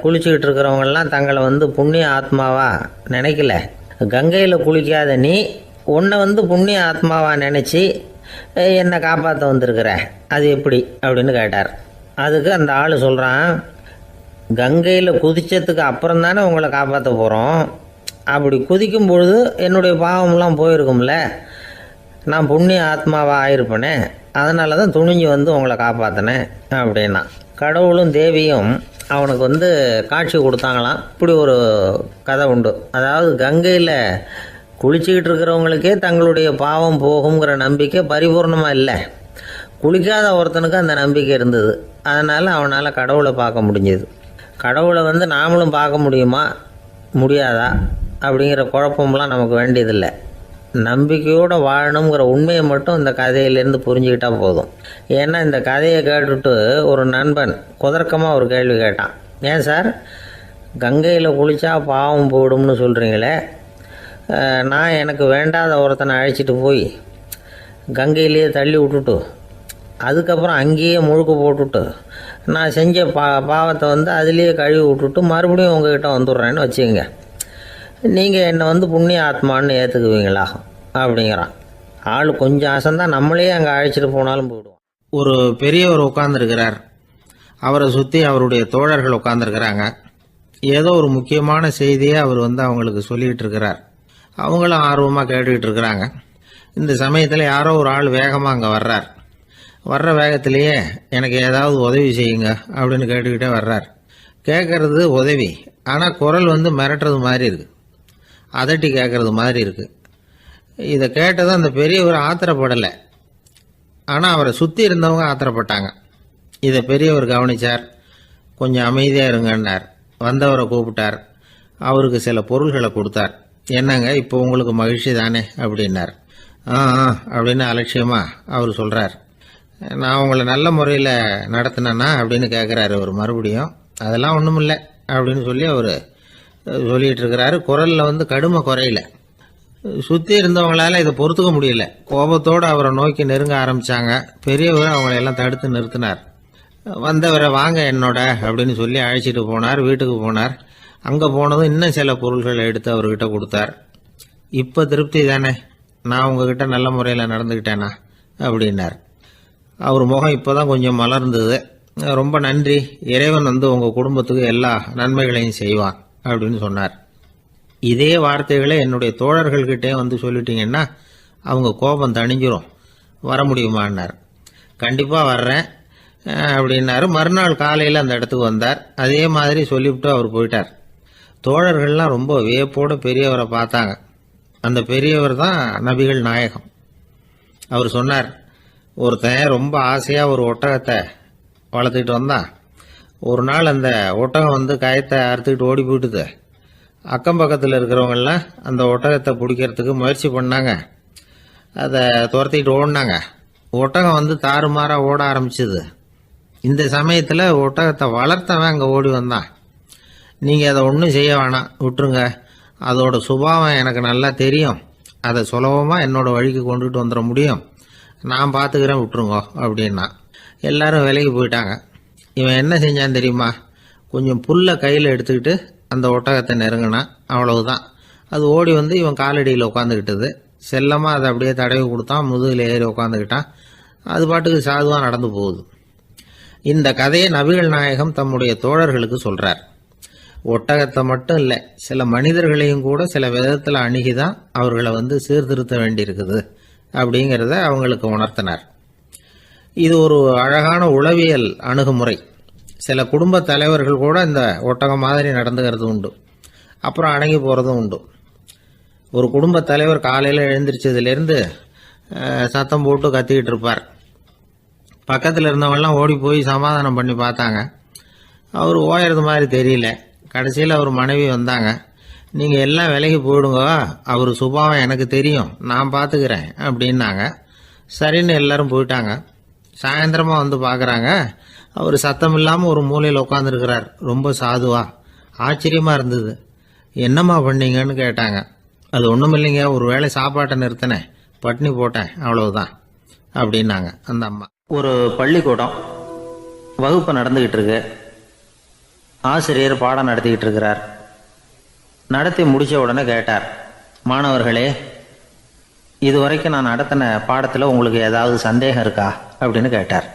குளிச்சுக்கிட்டு இருக்கிறவங்கெல்லாம் தங்களை வந்து புண்ணிய ஆத்மாவா நினைக்கல. கங்கையில் குளிக்காத நீ உன்னை வந்து புண்ணிய ஆத்மாவா நினச்சி என்னை காப்பாற்ற வந்திருக்கிற, அது எப்படி அப்படின்னு கேட்டார். அதுக்கு அந்த ஆள் சொல்கிறான், கங்கையில் குதித்ததுக்கு அப்புறம் தானே உங்களை காப்பாற்ற போகிறோம், அப்படி குதிக்கும் பொழுது என்னுடைய பாவம்லாம் போயிருக்கும்ல, நான் புண்ணிய ஆத்மாவாக ஆயிருப்பேனே, அதனால தான் துணிஞ்சு வந்து உங்களை காப்பாற்றினேன் அப்படின்னா. கடவுளும் தேவியும் அவனுக்கு வந்து காட்சி கொடுத்தாங்களாம். இப்படி ஒரு கதை உண்டு. அதாவது கங்கையில் குளிச்சுக்கிட்டு இருக்கிறவங்களுக்கே தங்களுடைய பாவம் போகுங்கிற நம்பிக்கை பரிபூர்ணமாக இல்லை, குளிக்காத ஒருத்தனுக்கு அந்த நம்பிக்கை இருந்தது. அதனால் அவனால் கடவுளை பார்க்க முடிஞ்சது. கடவுளை வந்து நாமளும் பார்க்க முடியுமா முடியாதா அப்படிங்கிற குழப்பம்லாம் நமக்கு வேண்டியதில்லை. நம்பிக்கையோடு வாழணுங்கிற உண்மையை மட்டும் இந்த கதையிலேருந்து புரிஞ்சுக்கிட்டா போதும். ஏன்னா இந்த கதையை கேட்டுட்டு ஒரு நண்பன் குதர்க்கமாக ஒரு கேள்வி கேட்டான். ஏன் சார், கங்கையில் குளித்தா பாவம் போயிடும்னு சொல்கிறீங்களே, நான் எனக்கு வேண்டாத ஒருத்தனை அழைச்சிட்டு போய் கங்கையிலேயே தள்ளி விட்டுட்டு அதுக்கப்புறம் அங்கேயே முழுக்க போட்டுட்டு நான் செஞ்ச பாவத்தை அதுலேயே கழுவி விட்டுட்டு மறுபடியும் உங்ககிட்ட வந்துடுறேன்னு வச்சுக்கோங்க, நீங்கள் என்னை புண்ணிய ஆத்மான்னு ஏற்றுக்குவீங்களா அப்படிங்கிறான். ஆள் கொஞ்சம் அசந்தான் நம்மளே அங்கே அழைச்சிட்டு போனாலும் போயிடுவோம். ஒரு பெரியவர் உட்காந்துருக்கிறார். அவரை சுற்றி அவருடைய தோழர்கள் உட்காந்துருக்கிறாங்க. ஏதோ ஒரு முக்கியமான செய்தியை அவர் அவங்களுக்கு சொல்லிகிட்டு இருக்கிறார். அவங்களும் ஆர்வமாக கேட்டுக்கிட்டு இருக்கிறாங்க. இந்த சமயத்தில் யாரோ ஒரு ஆள் வேகமாக அங்கே வர்றார். வர்ற வேகத்திலேயே எனக்கு ஏதாவது உதவி செய்யுங்க அப்படின்னு கேட்டுக்கிட்டே வர்றார். கேட்கறது உதவி, ஆனால் குரல் மிரட்டுறது மாதிரி இருக்குது, அதட்டி கேட்கறது மாதிரி இருக்குது. இதை கேட்டதும் அந்த பெரியவர் ஆத்திரப்படலை, ஆனால் அவரை சுற்றி இருந்தவங்க ஆத்திரப்பட்டாங்க. இதை பெரியவர் கவனித்தார். கொஞ்சம் அமைதியாக இருங்கன்னார். வந்தவரை கூப்பிட்டார். அவருக்கு சில பொருள்களை கொடுத்தார். என்னங்க இப்போ உங்களுக்கு மகிழ்ச்சி தானே அப்படின்னார். ஆ அப்படின்னு அலட்சியமாக அவர் சொல்கிறார். நான் உங்களை நல்ல முறையில் நடத்தினேன்னா அப்படின்னு கேட்குறாரு அவர் மறுபடியும். அதெல்லாம் ஒன்றும் இல்லை அப்படின்னு சொல்லி அவர் சொல்லிகிட்டு இருக்கிறாரு. குரலில் கடுமை குறையில. சுற்றி இருந்தவங்களால இதை பொறுத்துக்க முடியல. கோபத்தோடு அவரை நோக்கி நெருங்க ஆரம்பித்தாங்க. பெரியவர் அவங்களையெல்லாம் தடுத்து நிறுத்தினார். வந்தவரை வாங்க என்னோட அப்படின்னு சொல்லி அழைச்சிட்டு போனார். வீட்டுக்கு போனார். அங்கே போனதும் இன்னும் சில பொருள்களை எடுத்து அவர்கிட்ட கொடுத்தார். இப்போ திருப்தி தானே, நான் உங்ககிட்ட நல்ல முறையில் நடந்துக்கிட்டேனா அப்படின்னார். அவர் முகம் இப்போ தான் கொஞ்சம் மலர்ந்தது. ரொம்ப நன்றி, இறைவன் உங்கள் குடும்பத்துக்கு எல்லா நன்மைகளையும் செய்வான் அப்படின்னு சொன்னார். இதே வார்த்தைகளை என்னுடைய தோழர்கள்கிட்டே சொல்லிட்டீங்கன்னா அவங்க கோபம் தணிஞ்சிரும், வர முடியுமான்னார். கண்டிப்பாக வர்றேன் அப்படின்னாரு. மறுநாள் காலையில் அந்த இடத்துக்கு வந்தார். அதே மாதிரி சொல்லிவிட்டு அவர் போயிட்டார். தோழர்கள்லாம் ரொம்ப வியப்போடு பெரியவரை பார்த்தாங்க. அந்த பெரியவர் தான் நபிகள் நாயகம். அவர் சொன்னார், ஒருத்தன் ரொம்ப ஆசையாக ஒரு ஒட்டகத்தை வளர்த்துக்கிட்டு வந்தான். ஒரு நாள் அந்த ஒட்டகம் கயத்தை அறுத்துக்கிட்டு ஓடி போயிட்டுது. அக்கம் பக்கத்தில் இருக்கிறவங்கெல்லாம் அந்த ஒட்டகத்தை பிடிக்கிறதுக்கு முயற்சி பண்ணாங்க. அதை துரத்திக்கிட்டு ஓடினாங்க. ஒட்டகம் தாறுமாறாக ஓட ஆரம்பிச்சுது. இந்த சமயத்தில் ஒட்டகத்தை வளர்த்தவன் அங்கே ஓடி வந்தான். நீங்கள் அதை ஒன்றும் செய்ய வேணாம், விட்டுருங்க, அதோட சுபாவம் எனக்கு நல்லா தெரியும், அதை சுலபமாக என்னோடய வழிக்கு கொண்டுகிட்டு வந்துட முடியும், நான் பார்த்துக்கிறேன், விட்டுருங்கோ அப்படின்னா. எல்லாரும் விலைக்கு போயிட்டாங்க. இவன் என்ன செஞ்சான் தெரியுமா, கொஞ்சம் புல்லை கையில் எடுத்துக்கிட்டு அந்த ஒட்டகத்தை நெருங்கினான். அவ்வளவுதான். அது ஓடி இவன் காலடியில் உட்காந்துக்கிட்டது. செல்லமாக அதை அப்படியே தடவி கொடுத்தான். முதுகில் ஏறி உட்காந்துக்கிட்டான். அது பாட்டுக்கு சாதுவாக நடந்து போகுது. இந்த கதையை நபிகள் நாயகம் தம்முடைய தோழர்களுக்கு சொல்கிறார். ஒட்டகத்தை மட்டும் இல்லை, சில மனிதர்களையும் கூட சில விதத்தில் அணுகிதான் அவர்களை சீர்திருத்த வேண்டியிருக்குது அப்படிங்கிறத அவங்களுக்கு உணர்த்தினார். இது ஒரு அழகான உளவியல் அணுகுமுறை. சில குடும்ப தலைவர்கள் கூட இந்த ஒட்டகம் மாதிரி நடந்துக்கிறது உண்டு, அப்புறம் அடங்கி போகிறதும் உண்டு. ஒரு குடும்ப தலைவர் காலையில் எழுந்திரிச்சதுலேருந்து சத்தம் போட்டு கத்திக்கிட்டு இருப்பார். பக்கத்தில் இருந்தவங்கலாம் ஓடி போய் சமாதானம் பண்ணி பார்த்தாங்க. அவர் ஓயறது மாதிரி தெரியல. கடைசியில் அவர் மனைவி வந்தாங்க. நீங்கள் எல்லாம் விலைக்கு போயிடுங்க, அவர் சுபாவம் எனக்கு தெரியும், நான் பார்த்துக்கிறேன் அப்படின்னாங்க. சரின்னு எல்லாரும் போயிட்டாங்க. சாயந்தரமாக பார்க்குறாங்க, அவர் சத்தம் இல்லாமல் ஒரு மூலையில் உட்காந்துருக்கிறார். ரொம்ப சாதுவா. ஆச்சரியமாக இருந்தது. என்னம்மா பண்ணீங்கன்னு கேட்டாங்க. அது ஒன்றும் இல்லைங்க, ஒரு வேளை சாப்பாட்டை நிறுத்தினேன், பட்னி போட்டேன், அவ்வளவுதான் அப்படின்னாங்க அந்த அம்மா. ஒரு பள்ளிக்கூடம் வகுப்பு நடந்துக்கிட்டு இருக்கு. ஆசிரியர் பாடம் நடத்திக்கிட்டு இருக்கிறார். நடத்தி முடித்த உடனே கேட்டார், மாணவர்களே, இதுவரைக்கும் நான் நடத்தின பாடத்தில் உங்களுக்கு ஏதாவது சந்தேகம் இருக்கா அப்படின்னு கேட்டார்.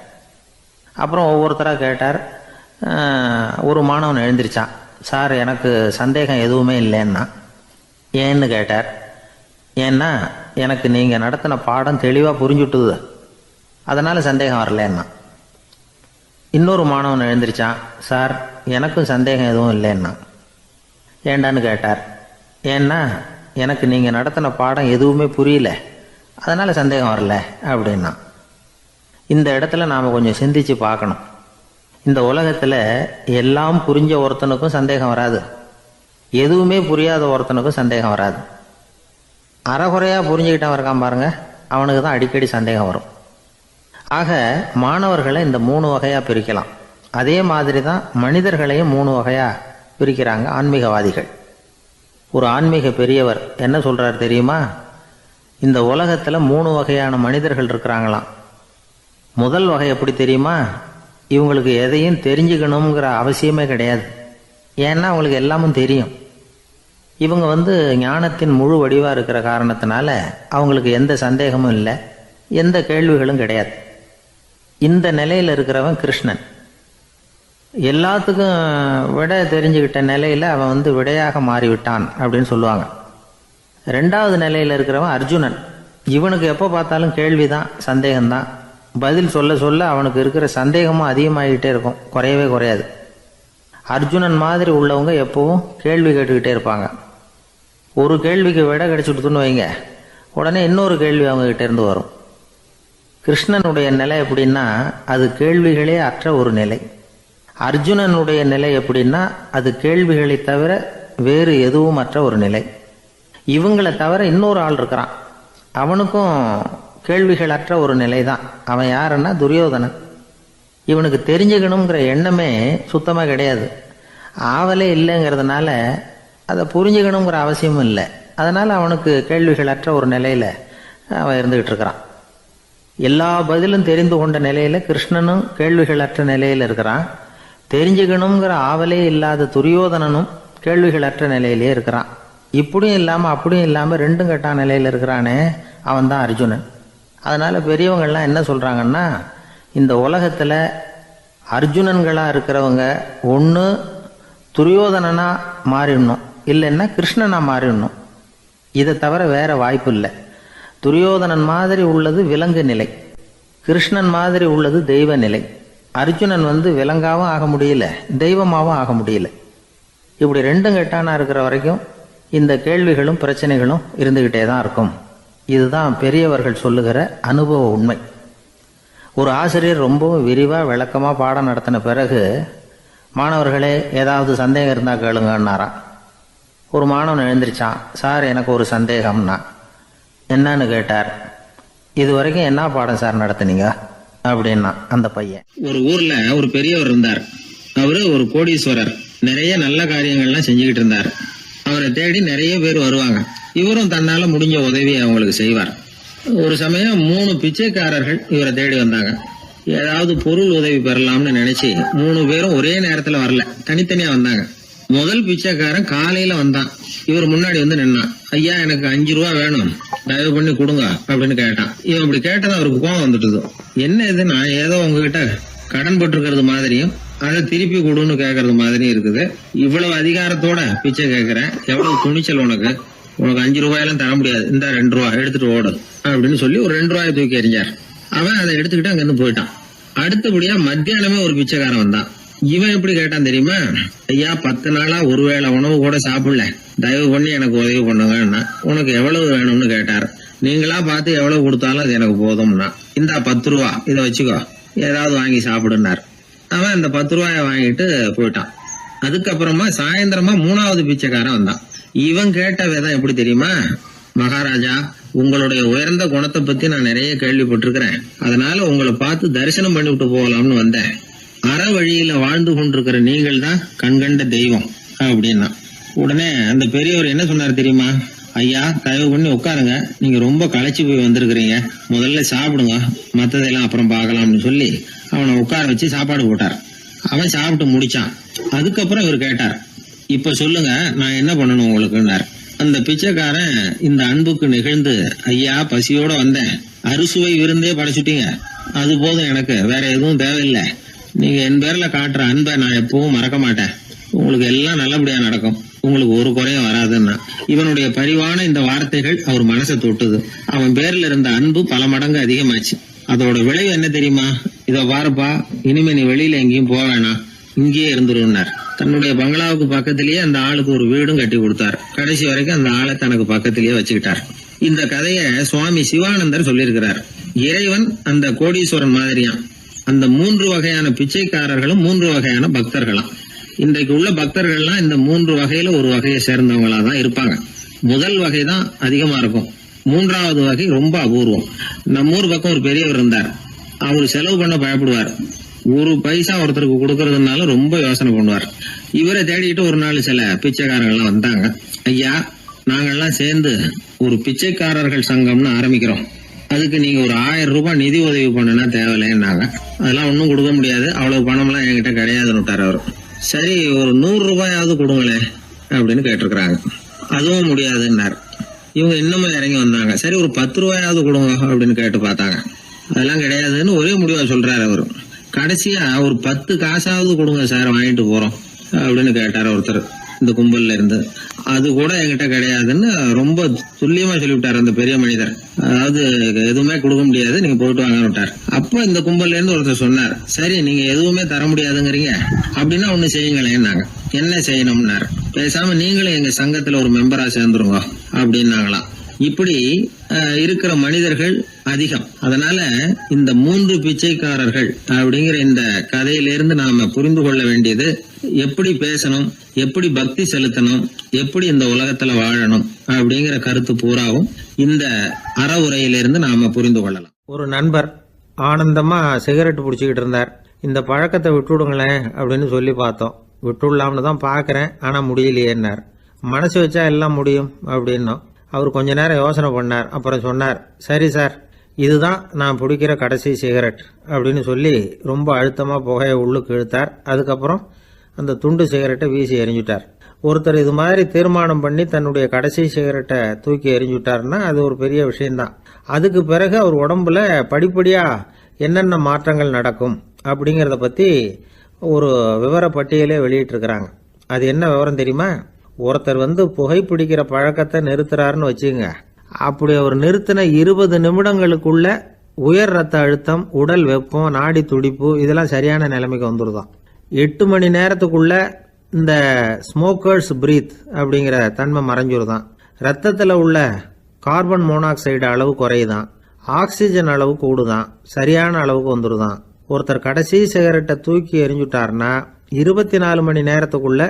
அப்புறம் ஒவ்வொருத்தராக கேட்டார். ஒரு மாணவன் எழுந்திரிச்சான். சார், எனக்கு சந்தேகம் எதுவுமே இல்லைன்னா. ஏன்னு கேட்டார். ஏன்னா எனக்கு நீங்கள் நடத்தின பாடம் தெளிவாக புரிஞ்சுட்டுது, அதனால் சந்தேகம் வரலன்னா. இன்னொரு மாணவன் எழுந்திரிச்சான். சார், எனக்கும் சந்தேகம் எதுவும் இல்லைன்னா. ஏண்டான்னு கேட்டார். ஏன்னா எனக்கு நீங்கள் நடத்தின பாடம் எதுவுமே புரியல, அதனால் சந்தேகம் வரல அப்படின்னா. இந்த இடத்துல நாம் கொஞ்சம் சிந்திச்சு பார்க்கணும். இந்த உலகத்தில் எல்லாம் புரிஞ்ச ஒருத்தனுக்கும் சந்தேகம் வராது, எதுவுமே புரியாத ஒருத்தனுக்கும் சந்தேகம் வராது. அறகுறையாக புரிஞ்சுக்கிட்டவன் இருக்கான் பாருங்க, அவனுக்கு தான் அடிக்கடி சந்தேகம் வரும். ஆக மாணவர்களை இந்த 3 வகையாக பிரிக்கலாம். அதே மாதிரி தான் மனிதர்களையும் 3 வகையாக பிரிக்கிறாங்க ஆன்மீகவாதிகள். ஒரு ஆன்மீக பெரியவர் என்ன சொல்கிறார் தெரியுமா? இந்த உலகத்தில் 3 வகையான மனிதர்கள் இருக்கிறாங்களாம். முதல் வகை எப்படி தெரியுமா? இவங்களுக்கு எதையும் தெரிஞ்சுக்கணுங்கிற அவசியமே கிடையாது. ஏன்னா அவங்களுக்கு எல்லாமும் தெரியும். இவங்க ஞானத்தின் முழு வடிவாக இருக்கிற காரணத்தினால அவங்களுக்கு எந்த சந்தேகமும் இல்லை, எந்த கேள்விகளும் கிடையாது. இந்த நிலையில் இருக்கிறவன் கிருஷ்ணன். எல்லாத்துக்கும் விட தெரிஞ்சுக்கிட்ட நிலையில் அவன் விடையாக மாறிவிட்டான் அப்படின்னு சொல்லுவாங்க. 2வது நிலையில் இருக்கிறவன் அர்ஜுனன். இவனுக்கு எப்போ பார்த்தாலும் கேள்விதான், சந்தேகம்தான். பதில் சொல்ல சொல்ல அவனுக்கு இருக்கிற சந்தேகமும் அதிகமாகிக்கிட்டே இருக்கும், குறையவே குறையாது. அர்ஜுனன் மாதிரி உள்ளவங்க எப்பவும் கேள்வி கேட்டுக்கிட்டே இருப்பாங்க. ஒரு கேள்விக்கு விடை கிடைச்சுட்டுன்னு வைங்க, உடனே இன்னொரு கேள்வி அவங்ககிட்ட இருந்து வரும். கிருஷ்ணனுடைய நிலை எப்படின்னா அது கேள்விகளே அற்ற ஒரு நிலை. அர்ஜுனனுடைய நிலை எப்படின்னா அது கேள்விகளை தவிர வேறு எதுவும் அற்ற ஒரு நிலை. இவங்களை தவிர இன்னொரு ஆள் இருக்கிறான், அவனுக்கும் கேள்விகள் அற்ற ஒரு நிலை தான். அவன் யாருன்னா துரியோதனன். இவனுக்கு தெரிஞ்சுக்கணுங்கிற எண்ணமே சுத்தமாக கிடையாது. ஆவலே இல்லைங்கிறதுனால அதை புரிஞ்சுக்கணுங்கிற அவசியமும் இல்லை. அதனால் அவனுக்கு கேள்விகள் அற்ற ஒரு நிலையில் அவன் இருந்துக்கிட்டு இருக்கிறான். எல்லா பதிலும் தெரிந்து கொண்ட நிலையில் கிருஷ்ணனும் கேள்விகள் அற்ற நிலையில் இருக்கிறான். தெரிஞ்சுக்கணுங்கிற ஆவலே இல்லாத துரியோதனனும் கேள்விகள் அற்ற நிலையிலே இருக்கிறான். இப்படியும் இல்லாமல் அப்படியும் இல்லாமல் 2ம் கெட்டான் நிலையில் இருக்கிறானே, அவன் தான் அர்ஜுனன். அதனால் பெரியவங்கள்லாம் என்ன சொல்கிறாங்கன்னா, இந்த உலகத்தில் அர்ஜுனன்களாக இருக்கிறவங்க ஒன்று துரியோதனனாக மாறிடணும், இல்லைன்னா கிருஷ்ணனாக மாறிடணும். இதை தவிர வேறு வாய்ப்பு இல்லை. துரியோதனன் மாதிரி உள்ளது விலங்கு நிலை, கிருஷ்ணன் மாதிரி உள்ளது தெய்வ நிலை. அர்ஜுனன் விலங்காவும் ஆக முடியல, தெய்வமாகவும் ஆக முடியல. இப்படி 2ம் கெட்டானா இருக்கிற வரைக்கும் இந்த கேள்விகளும் பிரச்சனைகளும் இருந்துக்கிட்டே தான் இருக்கும். இதுதான் பெரியவர்கள் சொல்லுகிற அனுபவ உண்மை. ஒரு ஆசிரியர் ரொம்பவும் விரிவாக விளக்கமாக பாடம் நடத்தின பிறகு, மாணவர்களே ஏதாவது சந்தேகம் இருந்தால் கேளுங்கன்னாராம். ஒரு மாணவன் எழுந்திரிச்சான். சார் எனக்கு ஒரு சந்தேகம்னா. என்னன்னு கேட்டார். இது வரைக்கும் என்ன பாடம் சார் நடத்துனீங்க அப்படின்னா அந்த பையன். ஒரு ஊர்ல ஒரு பெரியவர் இருந்தார். அவரு ஒரு கோடீஸ்வரர். நிறைய நல்ல காரியங்கள்லாம் செஞ்சுக்கிட்டு இருந்தார். அவரை தேடி நிறைய பேர் வருவாங்க. இவரும் தன்னால முடிஞ்ச உதவியை அவங்களுக்கு செய்வார். ஒரு சமயம் 3 பிச்சைக்காரர்கள் இவரை தேடி வந்தாங்க. ஏதாவது பொருள் உதவி பெறலாம்னு நினைச்சு 3 பேரும் ஒரே நேரத்துல வரல, தனித்தனியா வந்தாங்க. முதல் பிச்சைக்காரன் காலையில வந்தான். இவர் முன்னாடி நின்னான். ஐயா எனக்கு 5 ரூபா வேணும், தயவு பண்ணி கொடுங்க அப்படின்னு கேட்டான். இவன் இப்படி கேட்டது அவருக்கு கோவம் வந்துட்டுது. என்ன இது, நான் ஏதோ உங்ககிட்ட கடன் பட்டிருக்கிறது மாதிரியும் அதை திருப்பி கொடுன்னு கேட்கறது மாதிரியும் இருக்குது. இவ்வளவு அதிகாரத்தோட பிச்சை கேட்கிறேன், எவ்வளவு துணிச்சல் உனக்கு 5 ரூபாயெல்லாம் தர முடியாது, இந்த 2 ரூபா எடுத்துட்டு ஓடு அப்படின்னு சொல்லி ஒரு 2 ரூபாயை தூக்கி எறிஞ்சார். அவன் அதை எடுத்துக்கிட்டு அங்கிருந்து போயிட்டான். அடுத்தபடியா மத்தியானமே ஒரு பிச்சைக்காரன் வந்தான். இவன் எப்படி கேட்டான் தெரியுமா? ஐயா 10 நாளா ஒருவேளை உணவு கூட சாப்பிடல, தயவு பண்ணி எனக்கு உதவி பண்ணுங்கன்னா. உனக்கு எவ்வளவு வேணும்னு கேட்டார். நீங்களா பார்த்து எவ்வளவு கொடுத்தாலும் அது எனக்கு போதும்னா. இந்தா 10 ரூபா, இதை வச்சுக்கோ, ஏதாவது வாங்கி சாப்பிடுனார். அவன் அந்த 10 ரூபாய வாங்கிட்டு போயிட்டான். அதுக்கப்புறமா சாயந்தரமா 3வது பிச்சைக்காரன் வந்தான். இவன் கேட்ட விதம் எப்படி தெரியுமா? மகாராஜா, உங்களுடைய உயர்ந்த குணத்தை பத்தி நான் நிறைய கேள்விப்பட்டிருக்கிறேன், அதனால உங்களை பார்த்து தரிசனம் பண்ணிவிட்டு போகலாம்னு வந்தேன். அற வழியில வாழ்ந்து கொண்டிருக்கிற நீங்கள் தான் கண்கண்ட தெய்வம் அப்படின்னா. உடனே அந்த பெரியவர் என்ன சொன்னார் தெரியுமா? ஐயா தயவு பண்ணி உட்காருங்க, நீங்க ரொம்ப களைச்சு போய் வந்திருக்கிறீங்க, முதல்ல சாப்பிடுங்க, மத்ததெல்லாம் அப்புறம் பார்க்கலாம்னு சொல்லி அவனை உட்கார வச்சு சாப்பாடு போட்டார். அவன் சாப்பிட்டு முடிச்சான். அதுக்கப்புறம் இவர் கேட்டார், இப்ப சொல்லுங்க நான் என்ன பண்ணணும் உங்களுக்குன்னார். அந்த பிச்சைக்காரன் இந்த அன்புக்கு நெகிழ்ந்து, ஐயா பசியோட வந்தேன், அறுசுவை விருந்தே படைச்சுட்டீங்க, அது போதும், எனக்கு வேற எதுவும் தேவையில்லை, நீங்க என் பேர்ல காட்டுற அன்பை நான் எப்பவும் மறக்க மாட்டேன், உங்களுக்கு எல்லாம் நல்லபடியா நடக்கும், உங்களுக்கு ஒரு குறையும் வராதுன்னா. இவனுடைய பரிவான இந்த வார்த்தைகள் அவர் மனசை தொட்டுது. அவன் பேர்ல இருந்த அன்பு பல மடங்கு அதிகமாச்சு. அதோட விளைவு என்ன தெரியுமா? இதோ பாருப்பா, இனிமே நீ வெளியில எங்கேயும் போக வேணாம், இங்கேயே இருந்துருன்னார். தன்னுடைய பங்களாவுக்கு பக்கத்திலேயே அந்த ஆளுக்கு ஒரு வீடும் கட்டி கொடுத்தார். கடைசி வரைக்கும் அந்த ஆளை தனக்கு பக்கத்திலேயே வச்சுக்கிட்டார். இந்த கதையை சுவாமி சிவானந்தர் சொல்லியிருக்கிறார். இறைவன் அந்த கோடீஸ்வரன் மாதிரியாம். அந்த 3 வகையான பிச்சைக்காரர்களும் 3 வகையான பக்தர்களாம். இன்றைக்கு உள்ள பக்தர்கள்லாம் இந்த 3 வகையில ஒரு வகையை சேர்ந்தவங்களா தான் இருப்பாங்க. முதல் வகை தான் அதிகமா இருக்கும், மூன்றாவது வகை ரொம்ப அபூர்வம். நம்ம ஊர் பக்கம் ஒரு பெரியவர் இருந்தார். அவர் செலவு பண்ண பயப்படுவார். ஒரு பைசா ஒருத்தருக்கு கொடுக்கறதுனால ரொம்ப யோசனை பண்ணுவார். இவரை தேடிட்டு ஒரு நாள் சில பிச்சைக்காரங்கள்லாம் வந்தாங்க. ஐயா, நாங்கெல்லாம் சேர்ந்து ஒரு பிச்சைக்காரர்கள் சங்கம்னு ஆரம்பிக்கிறோம். அதுக்கு நீங்க ஒரு 1000 ரூபாய் நிதி உதவி பண்ணுனா தேவையில்லைன்னாங்க. அதெல்லாம் ஒன்னும் கொடுக்க முடியாது, அவ்வளவு பணம்லாம் என்கிட்ட கிடையாதுன்னு விட்டார் அவர். சரி, ஒரு 100 ரூபாயாவது கொடுங்களே அப்படின்னு கேட்டிருக்கிறாங்க. அதுவும் முடியாதுன்னாரு. இவங்க இன்னமும் இறங்கி வந்தாங்க. சரி, ஒரு 10 ரூபாயாவது கொடுங்க அப்படின்னு கேட்டு பார்த்தாங்க. அதெல்லாம் கிடையாதுன்னு ஒரே முடிவா சொல்றாரு அவரு. கடைசியா ஒரு 10 காசாவது கொடுங்க சார், வாங்கிட்டு போறோம் அப்படின்னு கேட்டாரு ஒருத்தர் இந்த கும்பல்ல இருந்து. அது கூட என்கிட்ட கிடையாதுன்னு ரொம்ப துல்லியமா சொல்லிவிட்டாரு அந்த பெரிய மனிதர். அதாவது எதுவுமே கொடுக்க முடியாது, நீங்க போயிட்டு வாங்க விட்டார். அப்ப இந்த கும்பல்ல இருந்து ஒருத்தர் சொன்னார், சரி நீங்க எதுவுமே தர முடியாதுங்கிறீங்க, அப்படின்னா ஒண்ணு செய்யுங்களேன்னாங்க. என்ன செய்யணும்னாரு. பேசாம நீங்களும் எங்க சங்கத்துல ஒரு மெம்பரா சேர்ந்துருங்க அப்படின்னாங்களாம். இப்படி இருக்கிற மனிதர்கள் அதிகம். அதனால இந்த 3 பிச்சைக்காரர்கள் அப்படிங்கிற இந்த கதையிலிருந்து நாம புரிந்து கொள்ள வேண்டியது, எப்படி பேசணும், எப்படி பக்தி செலுத்தணும், எப்படி இந்த உலகத்துல வாழணும் அப்படிங்கிற கருத்து பூராவும் இந்த அறவுரையிலிருந்து நாம புரிந்து கொள்ளலாம். ஒரு நண்பர் ஆனந்தமா சிகரெட் பிடிச்சிக்கிட்டு இருந்தார். இந்த பழக்கத்தை விட்டுவிடுங்களேன் அப்படின்னு சொல்லி பார்த்தோம். விட்டுடலாம்னு தான் பாக்குறேன், ஆனா முடியலையேன்னார். மனசு வச்சா எல்லாம் முடியும் அப்படின்னோம். அவர் கொஞ்ச நேரம் யோசனை பண்ணார். அப்புறம் சொன்னார், சரி சார், இதுதான் நான் பிடிக்கிற கடைசி சிகரெட் அப்படின்னு சொல்லி ரொம்ப அழுத்தமா புகையை உள்ளுக்கு இழுத்தார். அதுக்கப்புறம் அந்த துண்டு சிகரெட்டை வீசி எறிஞ்சுட்டார். ஒருத்தர் இது மாதிரி தீர்மானம் பண்ணி தன்னுடைய கடைசி சிகரெட்டை தூக்கி எறிஞ்சுட்டாருன்னா அது ஒரு பெரிய விஷயம்தான். அதுக்கு பிறகு அவர் உடம்புல படிப்படியா என்னென்ன மாற்றங்கள் நடக்கும் அப்படிங்கறத பத்தி ஒரு விவர பட்டியலே வெளியிட்டு இருக்கிறாங்க. அது என்ன விவரம் தெரியுமா? ஒருத்தர் புகைப்பிடிக்கிற பழக்கத்தை நிறுத்துறாருன்னு வச்சுங்க. அப்படி அவர் நிறுத்தின 20 நிமிடங்களுக்குள்ள உயர் ரத்த அழுத்தம், உடல் வெப்பம், நாடி துடிப்பு இதெல்லாம் சரியான நிலைமைக்கு வந்துருதான். 8 மணி நேரத்துக்குள்ள இந்த ஸ்மோக்கர்ஸ் பிரீத் அப்படிங்கிற தன்மை மறைஞ்சிருதான். ரத்தத்தில் உள்ள கார்பன் மோனாக்சைடு அளவு குறையுதான், ஆக்சிஜன் அளவு கூடுதான், சரியான அளவுக்கு வந்துருதான். ஒருத்தர் கடைசி சிகரெட்டை தூக்கி எறிஞ்சுட்டாருன்னா 24 மணி நேரத்துக்குள்ள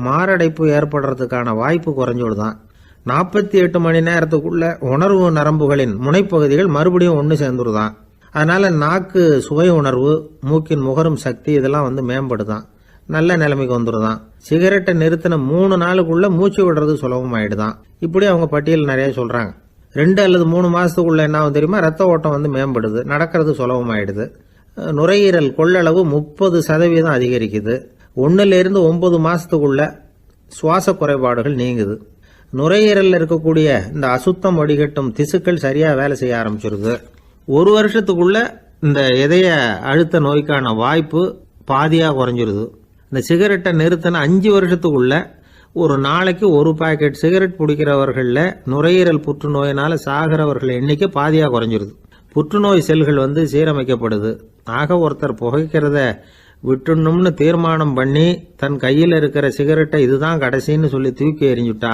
மாரடைப்பு ஏற்படுறதுக்கான வாய்ப்பு குறைஞ்சுடுதான். 48 மணி நேரத்துக்குள்ள உணர்வு நரம்புகளின் முனைப்பகுதிகள் மறுபடியும் ஒன்று சேர்ந்துருதான். அதனால நாக்கு சுவை உணர்வு, மூக்கின் முகரும் சக்தி இதெல்லாம் மேம்படுதான், நல்ல நிலைமைக்கு வந்துருதான். சிகரெட்டை நிறுத்தின 3 நாளுக்குள்ள மூச்சு விடுறது சுலபமாயிடுதான். இப்படி அவங்க பட்டியல் நிறைய சொல்றாங்க. 2 அல்லது 3 மாசத்துக்குள்ள என்ன ஆகும் தெரியுமா? ரத்த ஓட்டம் மேம்படுது, நடக்கிறது சுலபமாயிடுது. நுரையீரல் கொள்ளளவு 30% அதிகரிக்குது. 1 to 9 மாசத்துக்குள்ள சுவாச குறைபாடுகள் நீங்குது. நுரையீரல்ல இருக்கக்கூடிய இந்த அசுத்தம் வடிகட்டும் திசுக்கள் சரியா வேலை செய்ய ஆரம்பிச்சிருது. 1 வருஷத்துக்குள்ள இந்த இதய அழுத்த நோய்க்கான வாய்ப்பு பாதியா குறைஞ்சிருது. இந்த சிகரெட்டை நிறுத்தின 5 வருஷத்துக்குள்ள ஒரு நாளைக்கு 1 பாக்கெட் சிகரெட் பிடிக்கிறவர்கள்ல நுரையீரல் புற்றுநோயினால சாகிறவர்கள் எண்ணிக்கை பாதியா குறைஞ்சிருது. புற்றுநோய் செல்கள் சீரமைக்கப்படுது. ஆக ஒருத்தர் புகைக்கிறத விட்டுணும்னு தீர்மானம் பண்ணி தன் கையில் இருக்கிற சிகரெட்டை இதுதான் கடைசின்னு சொல்லி தூக்கி எறிஞ்சுட்டா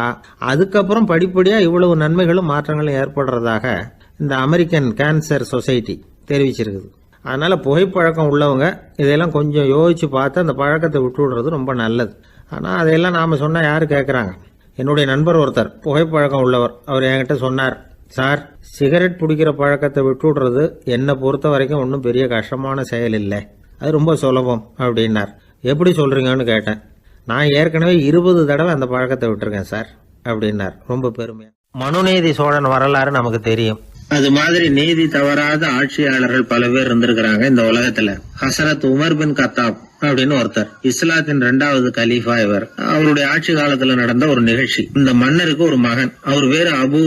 அதுக்கப்புறம் படிப்படியா இவ்வளவு நன்மைகளும் மாற்றங்களும் ஏற்படுறதாக இந்த அமெரிக்கன் கேன்சர் சொசைட்டி தெரிவிச்சிருக்குது. அதனால புகைப்பழக்கம் உள்ளவங்க இதெல்லாம் கொஞ்சம் யோசிச்சு பார்த்து அந்த பழக்கத்தை விட்டு விடுறது ரொம்ப நல்லது. ஆனா அதையெல்லாம் நாம சொன்னா யாரு கேட்கறாங்க? என்னுடைய நண்பர் ஒருத்தர் புகைப்பழக்கம் உள்ளவர், அவர் என்கிட்ட சொன்னார், சார், சிகரெட் பிடிக்கிற பழக்கத்தை விட்டு விடுறது என்னை பொறுத்த வரைக்கும் ஒன்றும் பெரிய கஷ்டமான செயல் இல்லை, அது ரொம்ப சுலபம் அப்படின்னார். எப்படி சொல்றீங்கன்னு கேட்டேன். நான் ஏற்கனவே 20 தடவை அந்த பழக்கத்தை விட்டுருக்கேன் சார் அப்படின்னார் ரொம்ப பெருமையா. மனுநீதி சோழன் வரலாறு நமக்கு தெரியும். அது மாதிரி நீதி தவறாத ஆட்சியாளர்கள் பல பேர் இருந்திருக்கிறாங்க இந்த உலகத்துல. ஹசரத் உமர் பின் கத்தாப் அப்படின்னு ஒருத்தர், இஸ்லாத்தின் 2வது கலீஃபா இவர். அவருடைய ஆட்சி காலத்துல நடந்த ஒரு நிகழ்ச்சி. இந்த மன்னருக்கு ஒரு மகன், அவர் பேரு அபு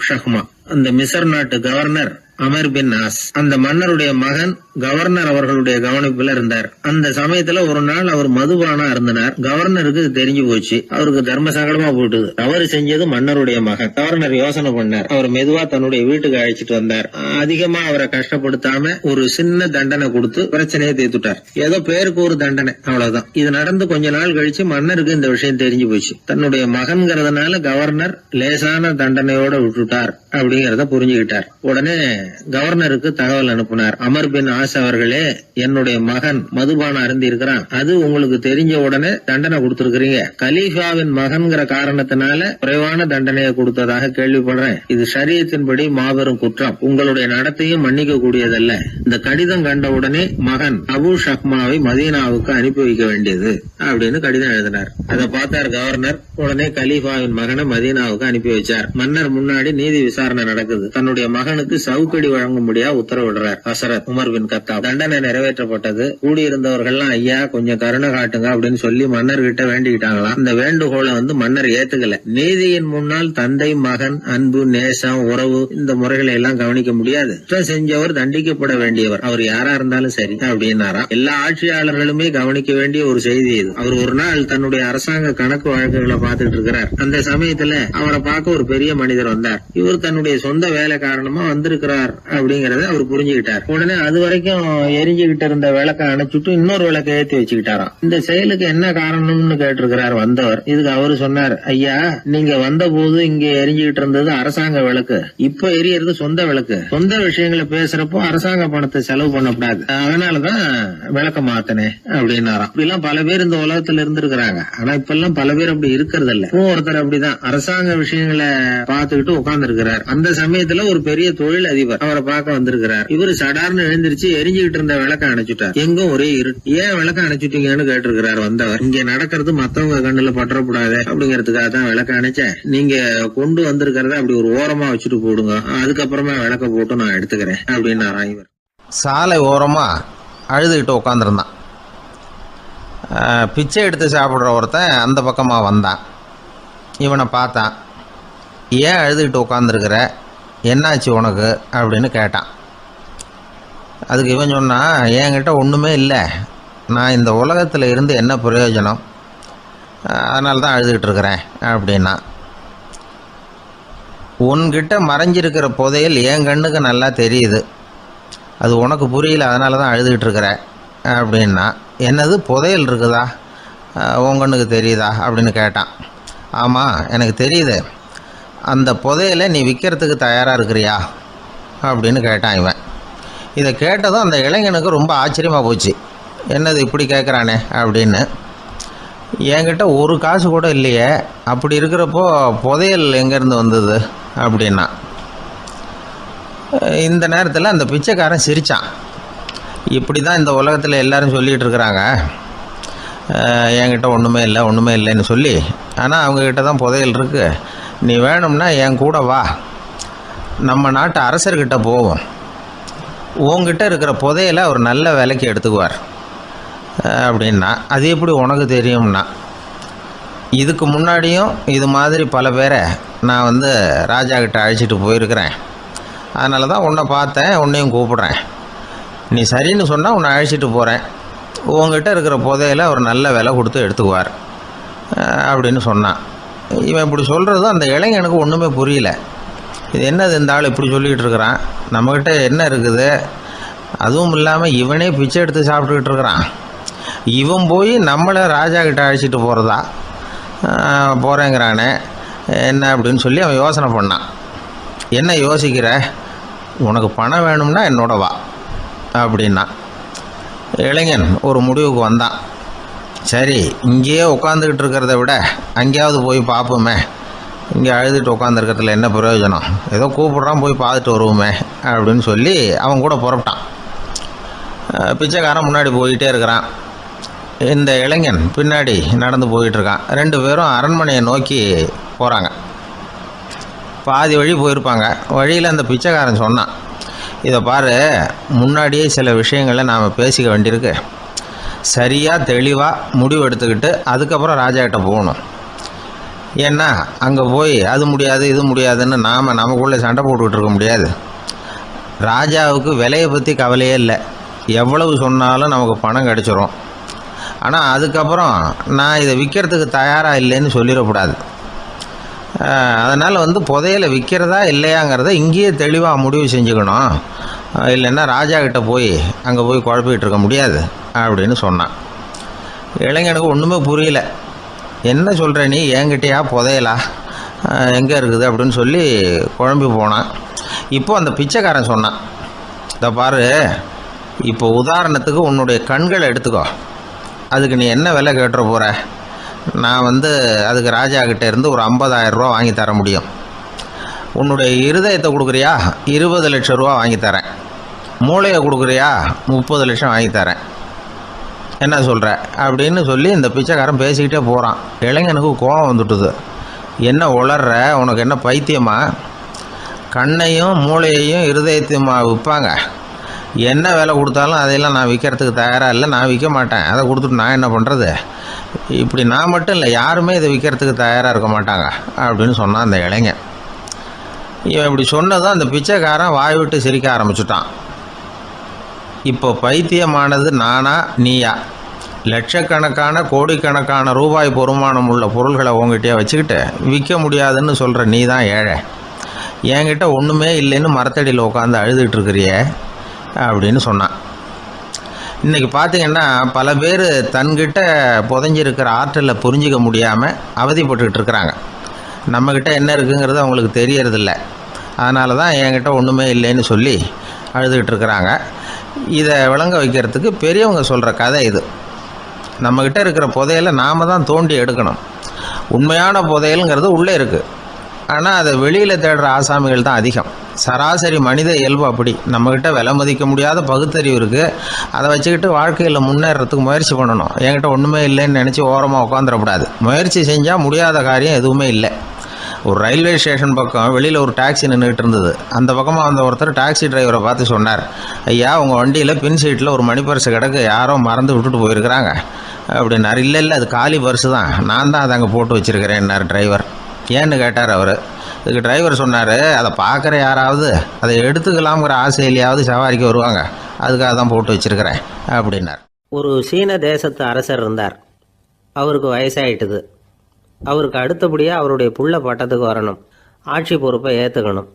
ஷஹ்மா. அந்த மிசர் நாட்டு கவர்னர் அமர் பின் ஆஸ், அந்த மன்னருடைய மகன் கவர்னர் அவர்களுடைய கவனிப்புல இருந்தார். அந்த சமயத்துல ஒரு நாள் அவர் மதுபானா இருந்தனர். கவர்னருக்கு தெரிஞ்சு போச்சு. அவருக்கு தர்ம சங்கடமா போட்டுது. தவறு செஞ்சது மன்னருடைய மகன். கவர்னர் யோசனை பண்ணார். அவர் மெதுவா தன்னுடைய வீட்டுக்கு அழைச்சிட்டு வந்தார். அதிகமா அவரை கஷ்டப்படுத்தாம ஒரு சின்ன தண்டனை கொடுத்து பிரச்சனையை தீர்த்துட்டார். ஏதோ பேருக்கு ஒரு தண்டனை, அவ்வளவுதான். இது நடந்து கொஞ்ச நாள் கழிச்சு மன்னருக்கு இந்த விஷயம் தெரிஞ்சு போச்சு. தன்னுடைய மகன்கிறதுனால கவர்னர் லேசான தண்டனையோட விட்டுட்டார் அப்படிங்கறத புரிஞ்சுக்கிட்டார். உடனே கவர்னருக்கு தகவல் அனுப்பினார். அமர் பின் ஆஸ் அவர்களே, என்னுடைய மகன் மதுபானம் அருந்தி இருக்கிறான், அது உங்களுக்கு தெரிஞ்ச உடனே தண்டனை கொடுத்திருக்கிறீங்க. கலீஃபாவின் மகன்கிற காரணத்தினால குறைவான தண்டனையை கொடுத்ததாக கேள்விப்படுறேன். இது ஷரியத்தின்படி மாபெரும் குற்றம். உங்களுடைய நடத்தையும் மன்னிக்க கூடியதல்ல. இந்த கடிதம் கண்ட உடனே மகன் அபு ஷஹ்மாவை மதீனாவுக்கு அனுப்பி வைக்க வேண்டியது அப்படின்னு கடிதம் எழுதினார். அதை பார்த்தார் கவர்னர். உடனே கலீஃபாவின் மகனை மதீனாவுக்கு அனுப்பி வச்சார். மன்னர் முன்னாடி நீதி விசாரணை நடக்குது. தன்னுடைய மகனுக்கு சவுக்கடி வழங்கும்படியா உத்தரவிடுறார் ஹசரத் உமர் பின் கத்தாப். தண்டனை நிறைவேற்றப்பட்டது. கூடியிருந்தவர்கள்லாம் ஐயா கொஞ்சம் கருணை காட்டுங்க அப்படின்னு சொல்லி மன்னர் கிட்ட வேண்டிக்கிட்டாங்களாம். இந்த வேண்டுகோளை மன்னர் ஏத்துக்கல. நீதியின் முன்னால் தந்தை மகன் அன்பு நேசம் உறவு இந்த முறைகளை எல்லாம் கவனிக்க முடியாது. குற்றம் செஞ்சவர் தண்டிக்கப்பட வேண்டியவர், அவர் யாரா இருந்தாலும் சரி அப்படின்னாராம். எல்லா ஆட்சியாளர்களுமே கவனிக்க வேண்டிய ஒரு செய்தி இது. அவர் ஒரு நாள் தன்னுடைய அரசாங்க கணக்கு வழக்குகளை பார்த்துட்டு இருக்கிறார். அந்த சமயத்துல அவரை பார்க்க ஒரு பெரிய மனிதர் வந்தார். இவர் தன்னுடைய சொந்த வேலை காரணமா வந்திருக்கிறார் அப்படிங்கறத அவர் புரிஞ்சுக்கிட்டார். உடனே அது வரைக்கும் எரிஞ்சுகிட்டு இருந்த விளக்க அணைச்சுட்டு இன்னொரு விளக்க ஏற்றி வச்சுக்கிட்டாராம். இந்த செயலுக்கு என்ன காரணம்னு கேட்டிருக்கிறார் வந்தவர். இதுக்கு அவரு சொன்னார், ஐயா நீங்க வந்த போது இங்க எரிஞ்சுகிட்டு இருந்தது அரசாங்க விளக்கு, இப்ப எரியறது சொந்த விளக்கு. சொந்த விஷயங்களை பேசுறப்போ அரசாங்க பணத்தை செலவு பண்ணக்கூடாது, அதனாலதான் விளக்க மாத்தனே அப்படின்னாராம். இப்படிலாம் பல பேர் இந்த உலகத்துல இருந்திருக்கிறாங்க. ஆனா இப்ப எல்லாம் பல பேர் அப்படி இருக்கிறது இல்ல. ஒருத்தர் அப்படிதான் அரசாங்க விஷயங்களை பார்த்துக்கிட்டு உட்கார்ந்து இருக்கிறார். அந்த சமயத்துல ஒரு பெரிய தொழில் அதிபர் அவரை பார்க்க வந்திருக்கிறார். இவரு சடார்னு எழுந்திருச்சு எரிஞ்சுகிட்டு இருந்த விளக்க அணைச்சுட்டார். எங்கும் ஒரே இருட்டு. ஏன் விளக்க அணைச்சுட்டீங்கன்னு கேட்டிருக்கிறார் வந்தவர். இங்க நடக்கிறது மத்தவங்க கண்ணுல பற்றக்கூடாது அப்படிங்கறதுக்காக தான் விளக்க அணைச்சேன். நீங்க கொண்டு வந்திருக்கிறத அப்படி ஒரு ஓரமா வச்சுட்டு போடுங்க, அதுக்கப்புறமா விளக்க போட்டு நான் எடுத்துக்கிறேன் அப்படின்னாராம் இவர். சாலை ஓரமா அழுதுகிட்டு உட்காந்துருந்தான். பிச்சை எடுத்து சாப்பிட்ற ஒருத்தன் அந்த பக்கமாக வந்தான். இவனை பார்த்தான். ஏன் அழுதுகிட்டு உட்காந்துருக்கிற, என்னாச்சு உனக்கு அப்படின்னு கேட்டான். அதுக்கு இவன் சொன்னான், என்கிட்ட ஒன்றுமே இல்லை, நான் இந்த உலகத்தில் இருந்து என்ன பிரயோஜனம், அதனால தான் அழுதுகிட்டு இருக்கிறேன் அப்படின்னா. உன்கிட்ட மறைஞ்சிருக்கிற புதையல் என் கண்ணுக்கு நல்லா தெரியுது, அது உனக்கு புரியல, அதனால தான் அழுதுகிட்டு இருக்கிற அப்படின்னா. என்னது புதையல் இருக்குதா, உன் கண்ணுக்கு தெரியுதா அப்படின்னு கேட்டான். ஆமாம் எனக்கு தெரியுது, அந்த புதையலை நீ விற்கிறதுக்கு தயாராக இருக்கிறியா அப்படின்னு கேட்டான் இவன். இதை கேட்டதும் அந்த இளைஞனுக்கு ரொம்ப ஆச்சரியமாக போச்சு. என்னது இப்படி கேட்குறானே அப்படின்னு. என்கிட்ட ஒரு காசு கூட இல்லையே, அப்படி இருக்கிறப்போ புதையல் எங்கேருந்து வந்தது அப்படின்னா. இந்த நேரத்தில் அந்த பிச்சைக்காரன் சிரித்தான். இப்படி தான் இந்த உலகத்தில் எல்லோரும் சொல்லிகிட்டு இருக்கிறாங்க, என்கிட்ட ஒன்றுமே இல்லைன்னு சொல்லி. ஆனால் அவங்கக்கிட்ட தான் புதையல் இருக்குது, நீ வேணும்னா என் கூட வா, நம்ம நாட்டு அரசர்கிட்ட போவோம், உங்ககிட்ட இருக்கிற புதையலை அவர் நல்ல விலைக்கு எடுத்துக்குவார் அப்படின்னா. அது எப்படி உனக்கு தெரியும்னா, இதுக்கு முன்னாடியும் இது மாதிரி பல பேரை நான் ராஜா கிட்ட அழைச்சிட்டு போயிருக்கிறேன், அதனால தான் உன்னை பார்த்தேன், உன்னையும் கூப்பிட்றேன், நீ சரின்னு சொன்னால் உன்னை அழைச்சிட்டு போகிறேன், உங்ககிட்ட இருக்கிற புதையலை அவர் நல்ல விலை கொடுத்து எடுத்துக்குவார் அப்படின்னு சொன்னான். இவன் இப்படி சொல்கிறதும் அந்த இளைஞனுக்கு ஒன்றுமே புரியல. இது என்னது இந்த ஆள் இப்படி சொல்லிக்கிட்டு இருக்கிறான், நம்மக்கிட்ட என்ன இருக்குது, அதுவும் இல்லாமல் இவனே பிச்சை எடுத்து சாப்பிட்டுக்கிட்டு இருக்கிறான், இவன் போய் நம்மளை ராஜா கிட்ட அழைச்சிட்டு போகிறதா போகிறேங்கிறானே என்ன அப்படின்னு சொல்லி அவன் யோசனை பண்ணான். என்ன யோசிக்கிற, உனக்கு பணம் வேணும்னா என்னோட வா அப்படின்னா. இளைஞன் ஒரு முடிவுக்கு வந்தான். சரி, இங்கேயே உட்காந்துக்கிட்டு இருக்கிறத விட அங்கேயாவது போய் பார்ப்போமே, இங்கே அழுதுட்டு உட்காந்துருக்கிறதுல என்ன பிரயோஜனம், ஏதோ கூப்பிட்றான் போய் பார்த்துட்டு வருவோமே அப்படின்னு சொல்லி அவன் கூட புறப்பட்டான். பிச்சைக்காரன் முன்னாடி போயிட்டே இருக்கிறான், இந்த இளைஞன் பின்னாடி நடந்து போயிட்டுருக்கான். ரெண்டு பேரும் அரண்மனையை நோக்கி போகிறாங்க. பாதி வழி போயிருப்பாங்க. வழியில் அந்த பிச்சைக்காரன் சொன்னான், இதை பாரு, முன்னாடியே சில விஷயங்களை நாம் பேசிக்க வேண்டியிருக்கு, சரியாக தெளிவாக முடிவு எடுத்துக்கிட்டு அதுக்கப்புறம் ராஜாக்கிட்ட போகணும். ஏன்னா அங்கே போய் அது முடியாது இது முடியாதுன்னு நாம் நமக்குள்ளே சண்டை போட்டுக்கிட்டு இருக்க முடியாது. ராஜாவுக்கு விலையை பற்றி கவலையே இல்லை, எவ்வளவு சொன்னாலும் நமக்கு பணம் கிடச்சிரும். ஆனால் அதுக்கப்புறம் நான் இதை விற்கிறதுக்கு தயாராக இல்லைன்னு சொல்லிடக்கூடாது. அதனால் புதையலை விற்கிறதா இல்லையாங்கிறத இங்கேயே தெளிவாக முடிவு செஞ்சுக்கணும், இல்லைன்னா ராஜா கிட்ட போய் அங்கே போய் குழப்பிக்கிட்டு இருக்க முடியாது அப்படின்னு சொன்னான். இளைஞனுக்கு ஒன்றுமே புரியல. என்ன சொல்கிற நீ, என்கிட்டயா புதையலா எங்கே இருக்குது அப்படின்னு சொல்லி குழம்பி போனான். இப்போ அந்த பிச்சைக்காரன் சொன்னான், இதை பாரு, இப்போ உதாரணத்துக்கு உன்னுடைய கண்களை எடுத்துக்கோ. அதுக்கு நீ என்ன விலை கேட்டுற போகிற? நான் அதுக்கு ராஜா கிட்டே இருந்து ஒரு 50,000 ரூபா வாங்கி தர முடியும். உன்னுடைய இருதயத்தை கொடுக்குறியா? 20 லட்சம் ரூபா வாங்கி தரேன். மூளையை கொடுக்குறியா? 30 லட்சம் வாங்கி தரேன். என்ன சொல்கிற அப்படின்னு சொல்லி இந்த பிச்சைக்காரன் பேசிக்கிட்டே போகிறான். இளைஞனுக்கு கோபம் வந்துட்டுது. என்ன உளர்ற? உனக்கு என்ன பைத்தியமா? கண்ணையும் மூளையையும் இருதயத்தையுமா விற்பாங்க? என்ன விலை கொடுத்தாலும் அதையெல்லாம் நான் விற்கிறதுக்கு தயாராக இல்லை, நான் விற்க மாட்டேன். அதை கொடுத்துட்டு நான் என்ன பண்ணுறது? இப்படி நான் மட்டும் இல்லை, யாருமே இதை விற்கிறதுக்கு தயாராக இருக்க மாட்டாங்க அப்படின்னு சொன்னான் அந்த இளைஞன். இவன் இப்படி சொன்னதும் அந்த பிச்சைக்காரன் வாய் விட்டு சிரிக்க ஆரம்பிச்சுட்டான். இப்போ பைத்தியமானது நானா நீயா? லட்சக்கணக்கான கோடிக்கணக்கான ரூபாய் பொறுமானம் உள்ள பொருள்களை உங்ககிட்டயே வச்சுக்கிட்டு விற்க முடியாதுன்னு சொல்கிற நீ தான் ஏழை. என்கிட்ட ஒன்றுமே இல்லைன்னு மரத்தடியில் உட்காந்து அழுதுகிட்டு இருக்கிறியே அப்படின்னு சொன்னான். இன்றைக்கி பார்த்திங்கன்னா பல பேர் தன்கிட்ட புதைஞ்சிருக்கிற ஆற்றலை புரிஞ்சிக்க முடியாமல் அவதிப்பட்டுக்கிட்டு இருக்கிறாங்க. நம்மக்கிட்ட என்ன இருக்குங்கிறது அவங்களுக்கு தெரியறதில்ல. அதனால தான் என்கிட்ட ஒன்றுமே இல்லைன்னு சொல்லி அழுதுகிட்டு இருக்கிறாங்க. இதை விளங்க வைக்கிறதுக்கு பெரியவங்க சொல்கிற கதை இது. நம்மக்கிட்ட இருக்கிற புதையலை நாம் தான் தோண்டி எடுக்கணும். உண்மையான புதையலுங்கிறது உள்ளே இருக்குது. ஆனால் அதை வெளியில் தேடுற ஆசாமிகள் தான் அதிகம். சராசரி மனித இயல்பு அப்படி. நம்மக்கிட்ட விலை மதிக்க முடியாத பகுத்தறிவு இருக்குது. அதை வச்சுக்கிட்டு வாழ்க்கையில் முன்னேறதுக்கு முயற்சி பண்ணணும். என்கிட்ட ஒன்றுமே இல்லைன்னு நினச்சி ஓரமாக உட்காந்துடக்கூடாது. முயற்சி செஞ்சால் முடியாத காரியம் எதுவுமே இல்லை. ஒரு ரயில்வே ஸ்டேஷன் பக்கம் வெளியில் ஒரு டாக்ஸி நின்றுட்டு இருந்தது. அந்த பக்கமாக வந்த ஒருத்தர் டாக்ஸி டிரைவரை பார்த்து சொன்னார், ஐயா, உங்கள் வண்டியில் பின் சீட்டில் ஒரு மணி பர்ஸு கிடக்கு, யாரோ மறந்து விட்டுட்டு போயிருக்கிறாங்க அப்படின்னாரு. இல்லை இல்லை, அது காலி பர்ஸு தான், நான் தான் அதை அங்கே போட்டு வச்சுருக்கிறேன்னார் டிரைவர். ஏன்னு கேட்டார் அவர். இதுக்கு டிரைவர் சொன்னார், அதை பார்க்குற யாராவது அதை எடுத்துக்கலாம்ங்கிற ஆசையிலையாவது சவாரிக்கு வருவாங்க, அதுக்காக தான் போட்டு வச்சுருக்கிறேன் அப்படின்னார். ஒரு சீன தேசத்து அரசர் இருந்தார். அவருக்கு வயசாயிட்டுது. அவருக்கு அடுத்தபடியாக அவருடைய புள்ள பட்டத்துக்கு வரணும், ஆட்சி பொறுப்பை ஏற்றுக்கணும்.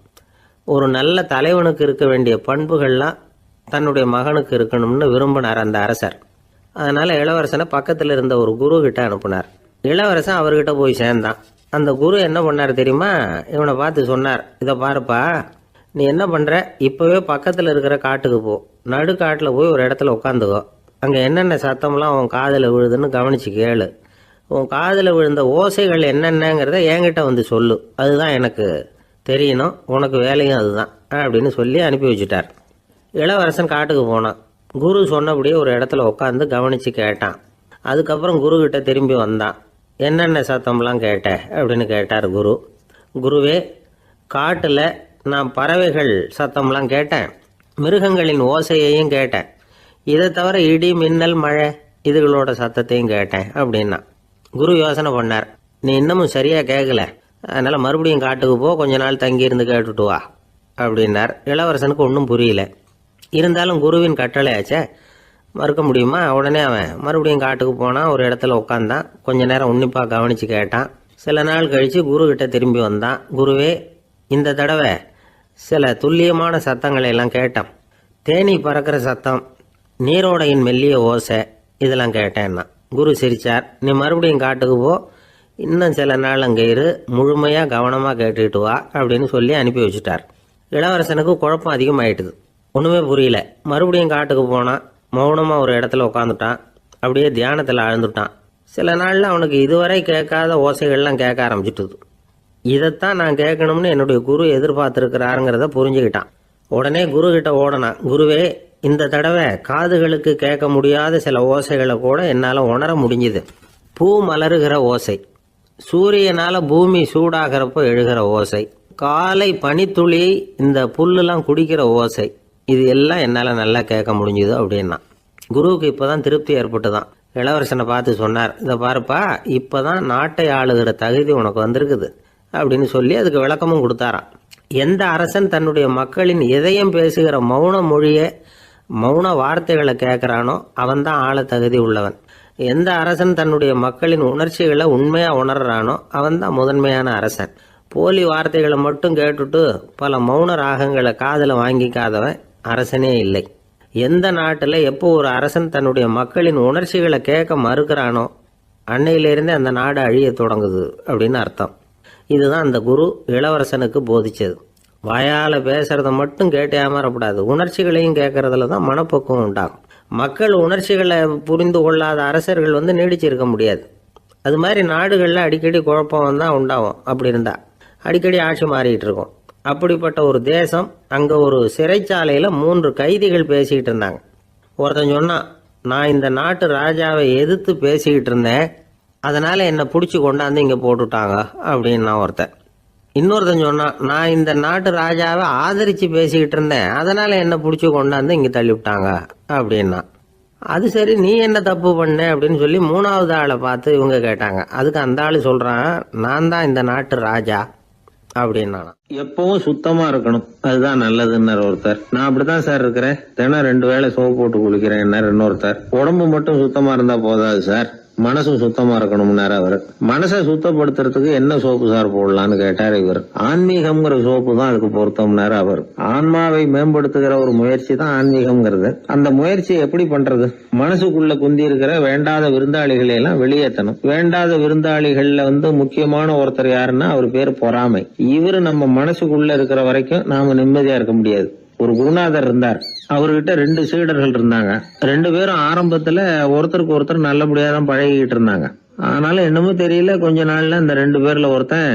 ஒரு நல்ல தலைவனுக்கு இருக்க வேண்டிய பண்புகள்லாம் தன்னுடைய மகனுக்கு இருக்கணும்னு விரும்பினார் அந்த அரசர். அதனால் இளவரசனை பக்கத்தில் இருந்த ஒரு குரு கிட்ட அனுப்புனார். இளவரசன் அவர்கிட்ட போய் சேர்ந்தான். அந்த குரு என்ன பண்ணார் தெரியுமா? இவனை பார்த்து சொன்னார், இதை பாருப்பா, நீ என்ன பண்ணுற, இப்போவே பக்கத்தில் இருக்கிற காட்டுக்கு போ, நடுக்காட்டில் போய் ஒரு இடத்துல உட்காந்துக்கோ. அங்கே என்னென்ன சத்தம்லாம் உன் காதில் விழுதுன்னு கவனித்து கேளு. உன் காதில் விழுந்த ஓசைகள் என்னென்னங்கிறத என்கிட்ட வந்து சொல்லு, அதுதான் எனக்கு தெரியணும், உனக்கு வேலையும் அதுதான் அப்படின்னு சொல்லி அனுப்பி வச்சுட்டார். இளவரசன் காட்டுக்கு போனான். குரு சொன்னபடியே ஒரு இடத்துல உட்காந்து கவனித்து கேட்டான். அதுக்கப்புறம் குருக்கிட்ட திரும்பி வந்தான். என்னென்ன சத்தம்லாம் கேட்ட அப்படின்னு கேட்டார் குரு. குருவே, காட்டில் நான் பறவைகள் சத்தம்லாம் கேட்டேன், மிருகங்களின் ஓசையையும் கேட்டேன், இதை தவிர இடி மின்னல் மழை இதுகளோட சத்தத்தையும் கேட்டேன் அப்படின்னா. குரு யோசனை பண்ணார், நீ இன்னமும் சரியாக கேட்கல, அதனால் மறுபடியும் காட்டுக்கு போ, கொஞ்ச நாள் தங்கியிருந்து கேட்டுட்டு வா அப்படின்னார். இளவரசனுக்கு ஒன்றும் புரியல. இருந்தாலும் குருவின் கட்டளையாச்சே, மறுக்க முடியுமா? உடனே அவன் மறுபடியும் காட்டுக்கு போனான். ஒரு இடத்துல உட்காந்தான். கொஞ்ச நேரம் உன்னிப்பாக கவனித்து கேட்டான். சில நாள் கழித்து குருக்கிட்ட திரும்பி வந்தான். குருவே, இந்த தடவை சில துல்லியமான சத்தங்களை எல்லாம் கேட்டான். தேனி பறக்கிற சத்தம், நீரோடையின் மெல்லிய ஓசை, இதெல்லாம் கேட்டேன்னா. குரு சிரித்தார். நீ மறுபடியும் காட்டுக்கு போ, இன்னும் சில நாள் அங்கே இரு, முழுமையாக கவனமாக கேட்டுக்கிட்டு வா அப்படின்னு சொல்லி அனுப்பி வச்சுட்டார். இளவரசனுக்கு குழப்பம் அதிகமாயிட்டுது. ஒன்றுமே புரியல. மறுபடியும் காட்டுக்கு போனான். மௌனமாக ஒரு இடத்துல உட்காந்துட்டான். அப்படியே தியானத்தில் ஆழ்ந்துட்டான். சில நாளில் அவனுக்கு இதுவரை கேட்காத ஓசைகள்லாம் கேட்க ஆரம்பிச்சிட்டுது. இதைத்தான் நான் கேட்கணும்னு என்னுடைய குரு எதிர்பார்த்துருக்கிறாருங்கிறத புரிஞ்சுக்கிட்டான். உடனே குரு கிட்ட ஓடனான். குருவே, இந்த தடவை காதுகளுக்கு கேட்க முடியாத சில ஓசைகளை கூட என்னால் உணர முடிஞ்சுது. பூ மலருகிற ஓசை, சூரியனால் பூமி சூடாகிறப்போ எழுகிற ஓசை, காலை பனித்துளி இந்த புல்லுலாம் குடிக்கிற ஓசை, இது எல்லாம் என்னால் நல்லா கேட்க முடிஞ்சுது அப்படின்னா. குருவுக்கு இப்போ தான் திருப்தி ஏற்பட்டு தான். இளவரசனை பார்த்து சொன்னார், இதை பாருப்பா, இப்போ தான் நாட்டை ஆளுகிற தகுதி உனக்கு வந்திருக்குது அப்படின்னு சொல்லி அதுக்கு விளக்கமும் கொடுத்தாராம். எந்த அரசன் தன்னுடைய மக்களின் இதயம் பேசுகிற மௌன மொழியை, மௌன வார்த்தைகளை கேட்குறானோ அவன்தான் ஆள தகுதி உள்ளவன். எந்த அரசன் தன்னுடைய மக்களின் உணர்ச்சிகளை உண்மையாக உணர்றானோ அவன்தான் முதன்மையான அரசன். போலி வார்த்தைகளை மட்டும் கேட்டுட்டு பல மௌன ராகங்களை காதில் வாங்கிக்காதவன் அரசனே இல்லை. எந்த நாட்டில் எப்போ ஒரு அரசன் தன்னுடைய மக்களின் உணர்ச்சிகளை கேட்க மறுக்கிறானோ அன்னையிலேருந்தே அந்த நாடு அழிய தொடங்குது அப்படின்னு அர்த்தம். இதுதான் அந்த குரு இளவரசனுக்கு போதிச்சது. வாயால் பேசுகிறத மட்டும் கேட்டு ஏமாறக்கூடாது. உணர்ச்சிகளையும் கேட்கறதுல தான் மனப்பக்குவம் உண்டாகும். மக்கள் உணர்ச்சிகளை புரிந்து கொள்ளாத அரசர்கள் நீடிச்சிருக்க முடியாது. அது மாதிரி நாடுகளில் அடிக்கடி குழப்பம் தான் உண்டாகும். அப்படி இருந்தால் அடிக்கடி ஆட்சி மாறிக்கிட்டு இருக்கும். அப்படிப்பட்ட ஒரு தேசம், அங்கே ஒரு சிறைச்சாலையில் 3 கைதிகள் பேசிக்கிட்டு இருந்தாங்க. ஒருத்தன் சொன்னான், நான் இந்த நாட்டு ராஜாவை எதிர்த்து பேசிக்கிட்டு இருந்தேன், அதனால் என்னை பிடிச்சி கொண்டாந்து இங்கே போட்டுட்டாங்க அப்படின்னா ஒருத்தன். இன்னொருத்தன் சொன்னான், நான் இந்த நாட்டு ராஜாவை ஆதரித்து பேசிக்கிட்டு இருந்தேன், அதனால் என்னை பிடிச்சி கொண்டாந்து இங்கே தள்ளிவிட்டாங்க அப்படின்னா. அது சரி, நீ என்ன தப்பு பண்ண அப்படின்னு சொல்லி 3வது ஆளை பார்த்து இவங்க கேட்டாங்க. அதுக்கு அந்த ஆள் சொல்கிறான், நான் தான் இந்த நாட்டு ராஜா அப்படின்னா. எப்பவும் சுத்தமாக இருக்கணும், அதுதான் நல்லதுன்னார் ஒருத்தர். நான் அப்படித்தான் சார் இருக்கிறேன், தினம் 2 வேளை சோப்பு போட்டு குளிக்கிறேன் இன்னொருத்தர். உடம்பு மட்டும் சுத்தமாக இருந்தால் போதாது சார், மனசும் சுத்தமா இருக்கணும்னாரு அவர். மனசை சுத்தப்படுத்துறதுக்கு என்ன சோப்பு சார் போடலான்னு கேட்டார் இவர். ஆன்மீகம்ங்கிற சோப்பு தான் அதுக்கு பொருத்தம்னாரு அவர். ஆன்மாவை மேம்படுத்துகிற ஒரு முயற்சி தான் ஆன்மீகம்ங்கிறது. அந்த முயற்சியை எப்படி பண்றது? மனசுக்குள்ள குந்தி இருக்கிற வேண்டாத விருந்தாளிகளை எல்லாம் வெளியேற்றணும். வேண்டாத விருந்தாளிகள்ல முக்கியமான ஒருத்தர் யாருன்னா அவர் பேர் பொறாமை. இவரு நம்ம மனசுக்குள்ள இருக்கிற வரைக்கும் நாம நிம்மதியா இருக்க முடியாது. ஒரு குருநாதர் இருந்தார், அவர்கிட்ட 2 சீடர்கள் இருந்தாங்க. 2 பேரும் ஆரம்பத்துல ஒருத்தருக்கு ஒருத்தர் நல்லபடியா தான் பழகிட்டு இருந்தாங்க. ஆனாலும் என்னமோ தெரியல, கொஞ்ச நாள்ல இந்த 2 பேர்ல ஒருத்தன்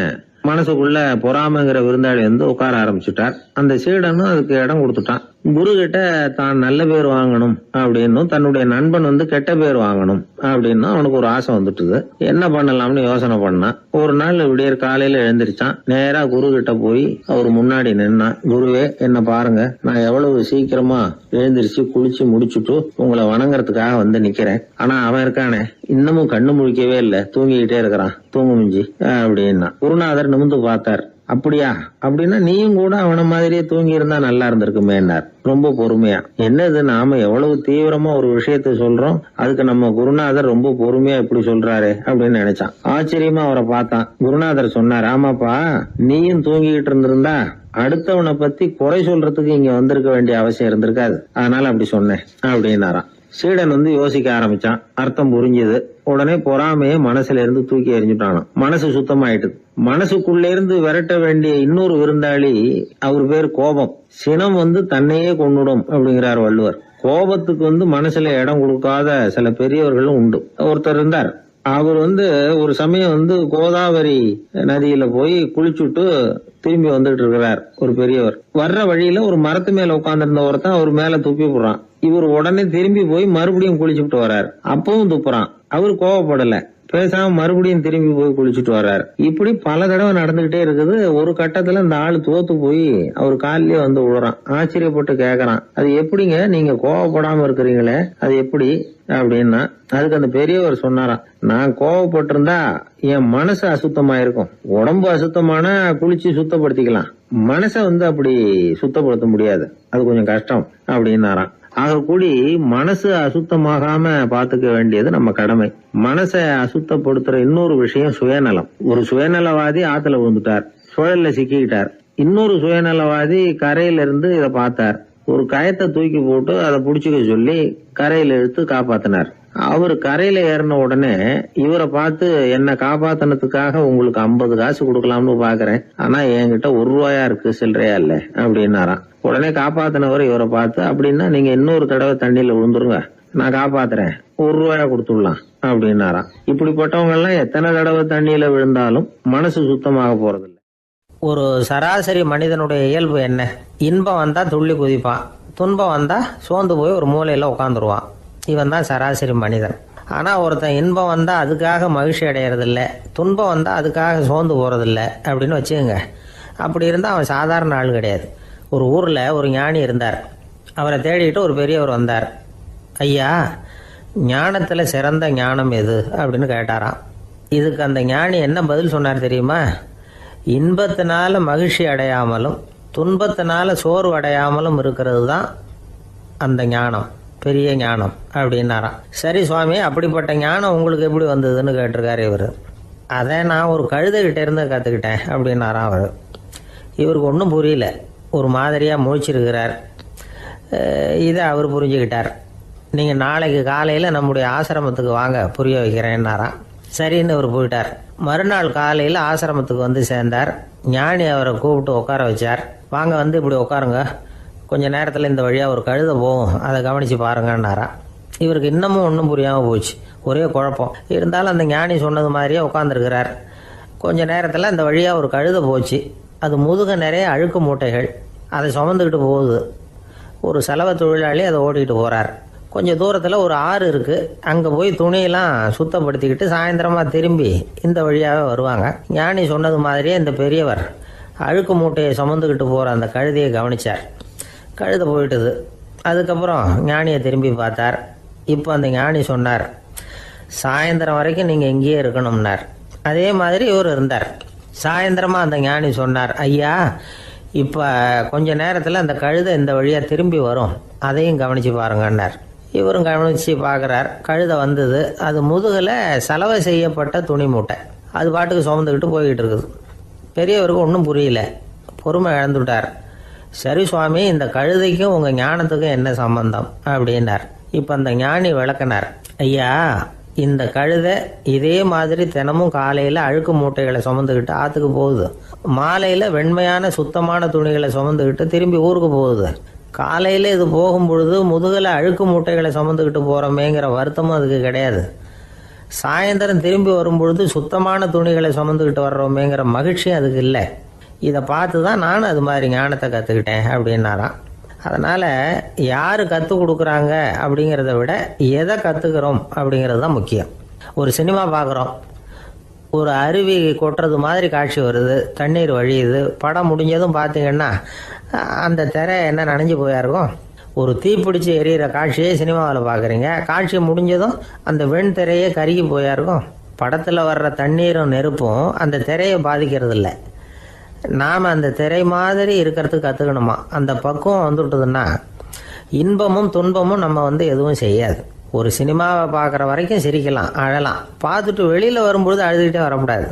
மனசுக்குள்ள பொறாமைங்கிற விருந்தாளி உட்கார ஆரம்பிச்சுட்டார். அந்த சீடனும் அதுக்கு இடம் கொடுத்துட்டான். குரு கிட்ட தான் நல்ல பேர் வாங்கணும் அப்படின்னும், தன்னுடைய நண்பன் கெட்ட பேர் வாங்கணும் அப்படின்னு அவனுக்கு ஒரு ஆசை வந்துட்டுது. என்ன பண்ணலாம்னு யோசனை பண்ணான். ஒரு நாள் விடியற் காலையில எழுந்திரிச்சான். நேரா குரு கிட்ட போய் அவர் முன்னாடி நின்னான். குருவே, என்ன பாருங்க, நான் எவ்வளவு சீக்கிரமா எழுந்திரிச்சு குளிச்சு முடிச்சுட்டு உங்களை வணங்குறதுக்காக நிக்கிறேன். ஆனா அவன் இருக்கானே, இன்னமும் கண்ணு முழிக்கவே இல்லை, தூங்கிக்கிட்டே இருக்கிறான், தூங்கு மிஞ்சி அப்படின்னா. குருநாதர் நிமிந்து பார்த்தார். அப்படியா? அப்படின்னா நீயும் கூட அவன மாதிரியே தூங்கி இருந்தா நல்லா இருந்திருக்குமேன்னார் ரொம்ப பொறுமையா. என்னது, நாம எவ்வளவு தீவிரமா ஒரு விஷயத்த சொல்றோம், அதுக்கு நம்ம குருநாதர் ரொம்ப பொறுமையா இப்படி சொல்றாரு அப்படின்னு நினைச்சான். ஆச்சரியமா அவரை பார்த்தான். குருநாதர் சொன்னார், ஆமாப்பா, நீயும் தூங்கிக்கிட்டு இருந்திருந்தா அடுத்தவனை பத்தி குறை சொல்றதுக்கு இங்க வந்திருக்க வேண்டிய அவசியம் இருந்திருக்காது, அதனால அப்படி சொன்னேன் அப்படின்னாராம். சீடன் யோசிக்க ஆரம்பிச்சான். அர்த்தம் புரிஞ்சது. உடனே பொறாமைய மனசுல இருந்து தூக்கி எறிஞ்சுட்டானோ. மனசு சுத்தமாயிட்டுது. மனசுக்குள்ள இருந்து விரட்ட வேண்டிய இன்னொரு விருந்தாளி, அவர் பேர் கோபம். சினம் தன்னையே கொன்னுடும் அப்படிங்கிறார் வள்ளுவர். கோபத்துக்கு மனசுல இடம் கொடுக்காத சில பெரியவர்களும் உண்டு. ஒருத்தர் இருந்தார். அவர் ஒரு சமயம் கோதாவரி நதியில போய் குளிச்சுட்டு திரும்பி வந்துட்டு இருக்கிறார். ஒரு பெரியவர் வர்ற வழியில ஒரு மரத்து மேல உட்கார்ந்திருந்த ஒருத்தன் அவர் மேல துப்பி போடுறான். இவர் உடனே திரும்பி போய் மறுபடியும் குளிச்சுட்டு வர்றார். அப்பவும் துப்புறான். அவர் கோவப்படல, பேசாம மறுபடியும் திரும்பி போய் குளிச்சுட்டு வர்றாரு. இப்படி பல தடவை நடந்துகிட்டே இருக்குது. ஒரு கட்டத்துல இந்த ஆளு தோத்து போய் அவர் காலிலேயே விழுறான். ஆச்சரியப்பட்டு கேக்குறான், அது எப்படிங்க நீங்க கோவப்படாம இருக்கிறீங்களே, அது எப்படி அப்படின்னா. அதுக்கு அந்த பெரியவர் சொன்னாராம், நான் கோவப்பட்டிருந்தா என் மனசு அசுத்தமா இருக்கும். உடம்பு அசுத்தமான குளிச்சு சுத்தப்படுத்திக்கலாம், மனசை அப்படி சுத்தப்படுத்த முடியாது, அது கொஞ்சம் கஷ்டம் அப்படின்னாராம். ஆக கூடி மனசு அசுத்தமாகாம பாத்துக்க வேண்டியது நம்ம கடமை. மனசை அசுத்தப்படுத்துற இன்னொரு விஷயம் சுயநலம். ஒரு சுயநலவாதி ஆத்துல விழுந்துட்டார், சுழல்ல சிக்கிக்கிட்டார். இன்னொரு சுயநலவாதி கரையில இருந்து இதை பார்த்தார். ஒரு கயத்தை தூக்கி போட்டு அதை புடிச்சுக்க சொல்லி கரையில இழுத்து காப்பாத்தினார். அவர் கரையில ஏறின உடனே இவரை பார்த்து, என்ன காப்பாத்தினதுக்காக உங்களுக்கு 50 காசு கொடுக்கலாம்னு பாக்குறேன், ஆனா என்கிட்ட 1 ரூபாயா இருக்கு, சில்லறையா இல்ல அப்படின்னாராம். உடனே காப்பாத்தினவர் இவரை பார்த்து, அப்படின்னா நீங்க இன்னொரு தடவை தண்ணியில விழுந்துருங்க, நான் காப்பாத்துறேன், 1 ரூபாயா கொடுத்துடலாம் அப்படின்னாராம். இப்படிப்பட்டவங்க எல்லாம் எத்தனை தடவை தண்ணியில விழுந்தாலும் மனசு சுத்தமாக போறதில்லை. ஒரு சராசரி மனிதனுடைய இயல்பு என்ன? இன்பம் வந்தா துள்ளி குதிப்பான், துன்பம் வந்தா சோர்ந்து போய் ஒரு மூலையில உட்காந்துருவான். இவன் தான் சராசரி மனிதன். ஆனால் ஒருத்தன் இன்பம் வந்தால் அதுக்காக மகிழ்ச்சி அடையிறதில்ல, துன்பம் வந்தால் அதுக்காக சோர்ந்து போகிறதில்ல அப்படின்னு வச்சுக்கோங்க. அப்படி இருந்தால் அவன் சாதாரண ஆள் கிடையாது. ஒரு ஊரில் ஒரு ஞானி இருந்தார். அவரை தேடிட்டு ஒரு பெரியவர் வந்தார். ஐயா, ஞானத்தில் சிறந்த ஞானம் எது அப்படின்னு கேட்டாராம். இதுக்கு அந்த ஞானி என்ன பதில் சொன்னார் தெரியுமா? இன்பத்தினால மகிழ்ச்சி அடையாமலும் துன்பத்தினால சோர்வு அடையாமலும் இருக்கிறது தான் அந்த ஞானம், பெரிய ஞானம் அப்படின்னாராம். சரி சுவாமி, அப்படிப்பட்ட ஞானம் உங்களுக்கு எப்படி வந்ததுன்னு கேட்டிருக்காரு இவர். அதை நான் ஒரு கழுதைகிட்ட இருந்து கற்றுக்கிட்டேன் அப்படின்னாராம் அவர். இவருக்கு ஒன்றும் புரியல, ஒரு மாதிரியாக முழிச்சிருக்கிறார். இதை அவர் புரிஞ்சுக்கிட்டார். நீங்கள் நாளைக்கு காலையில் நம்முடைய ஆசிரமத்துக்கு வாங்க, புரிய வைக்கிறேன்னாராம். சரின்னு அவர் போயிட்டார். மறுநாள் காலையில் ஆசிரமத்துக்கு சேர்ந்தார். ஞானி அவரை கூப்பிட்டு உட்கார வச்சார். வாங்க வந்து இப்படி உட்காருங்க, கொஞ்ச நேரத்தில் இந்த வழியாக ஒரு கழுதை போகும், அதை கவனித்து பாருங்கன்னாராம். இவருக்கு இன்னமும் ஒன்றும் புரியாமல் போச்சு, ஒரே குழப்பம். இருந்தாலும் அந்த ஞானி சொன்னது மாதிரியே உட்காந்துருக்கிறார். கொஞ்ச நேரத்தில் அந்த வழியாக ஒரு கழுதை போச்சு. அது முதுக நிறைய அழுக்கு மூட்டைகள், அதை சுமந்துக்கிட்டு போகுது. ஒரு செலவு தொழிலாளி அதை ஓட்டிகிட்டு போகிறார். கொஞ்சம் தூரத்தில் ஒரு ஆறு இருக்குது. அங்கே போய் துணியெல்லாம் சுத்தப்படுத்திக்கிட்டு சாயந்தரமாக திரும்பி இந்த வழியாகவே வருவாங்க. ஞானி சொன்னது மாதிரியே இந்த பெரியவர் அழுக்கு மூட்டையை சுமந்துக்கிட்டு போகிற அந்த கழுதையை கவனித்தார். கழுதை போயிட்டுது. அதுக்கப்புறம் ஞானியை திரும்பி பார்த்தார். இப்போ அந்த ஞானி சொன்னார், சாயந்தரம் வரைக்கும் நீங்கள் இங்கேயே இருக்கணும்னார். அதே மாதிரி இவர் இருந்தார். சாயந்தரமாக அந்த ஞானி சொன்னார், ஐயா இப்போ கொஞ்ச நேரத்தில் அந்த கழுதை இந்த வழியாக திரும்பி வரும், அதையும் கவனித்து பாருங்கன்னார். இவரும் கவனித்து பார்க்குறார். கழுதை வந்தது. அது முதுகில் சலவை செய்யப்பட்ட துணி மூட்டை, அது பாட்டுக்கு சுமந்துக்கிட்டு போய்கிட்டு இருக்குது. பெரியவருக்கு ஒன்றும் புரியல, பொறுமை இழந்துவிட்டார். சரி சுவாமி, இந்த கழுதைக்கும் உங்கள் ஞானத்துக்கும் என்ன சம்பந்தம் அப்படின்னார். இப்போ அந்த ஞானி விளக்கினார், ஐயா இந்த கழுதை இதே மாதிரி தினமும் காலையில் அழுக்கு மூட்டைகளை சுமந்துக்கிட்டு ஆற்றுக்கு போகுது, மாலையில் வெண்மையான சுத்தமான துணிகளை சுமந்துக்கிட்டு திரும்பி ஊருக்கு போகுது. காலையில் இது போகும் பொழுது முதுகில் அழுக்கு மூட்டைகளை சுமந்துக்கிட்டு போகிறோமேங்கிற வருத்தமும் அதுக்கு கிடையாது. சாயந்தரம் திரும்பி வரும்பொழுது சுத்தமான துணிகளை சுமந்துக்கிட்டு வர்றோமேங்கிற மகிழ்ச்சியும் அதுக்கு இல்லை. இதை பார்த்து தான் நானும் அது மாதிரி ஞானத்தை கற்றுக்கிட்டேன் அப்படின்னாராம். அதனால் யார் கற்றுக் கொடுக்குறாங்க அப்படிங்கிறத விட எதை கற்றுக்கிறோம் அப்படிங்கிறது தான் முக்கியம். ஒரு சினிமா பார்க்குறோம், ஒரு அருவி கொட்டுறது மாதிரி காட்சி வருது, தண்ணீர் வழியுது. படம் முடிஞ்சதும் பார்த்தீங்கன்னா அந்த திரை என்ன நனைஞ்சு போயா இருக்கும். ஒரு தீப்பிடிச்சு எரியிற காட்சியே சினிமாவில் பார்க்குறீங்க, காட்சி முடிஞ்சதும் அந்த வெண் திரையே கருகி போயா இருக்கும். படத்தில் வர்ற தண்ணீரும் நெருப்பும் அந்த திரையை பாதிக்கிறது இல்லை. நாம் அந்த திரை மாதிரி இருக்கிறதுக்கு கற்றுக்கணுமா. அந்த பக்குவம் வந்துவிட்டதுன்னா இன்பமும் துன்பமும் நம்ம எதுவும் செய்யாது. ஒரு சினிமாவை பார்க்குற வரைக்கும் சிரிக்கலாம், அழலாம். பார்த்துட்டு வெளியில் வரும்பொழுது அழுதுகிட்டே வரக்கூடாது.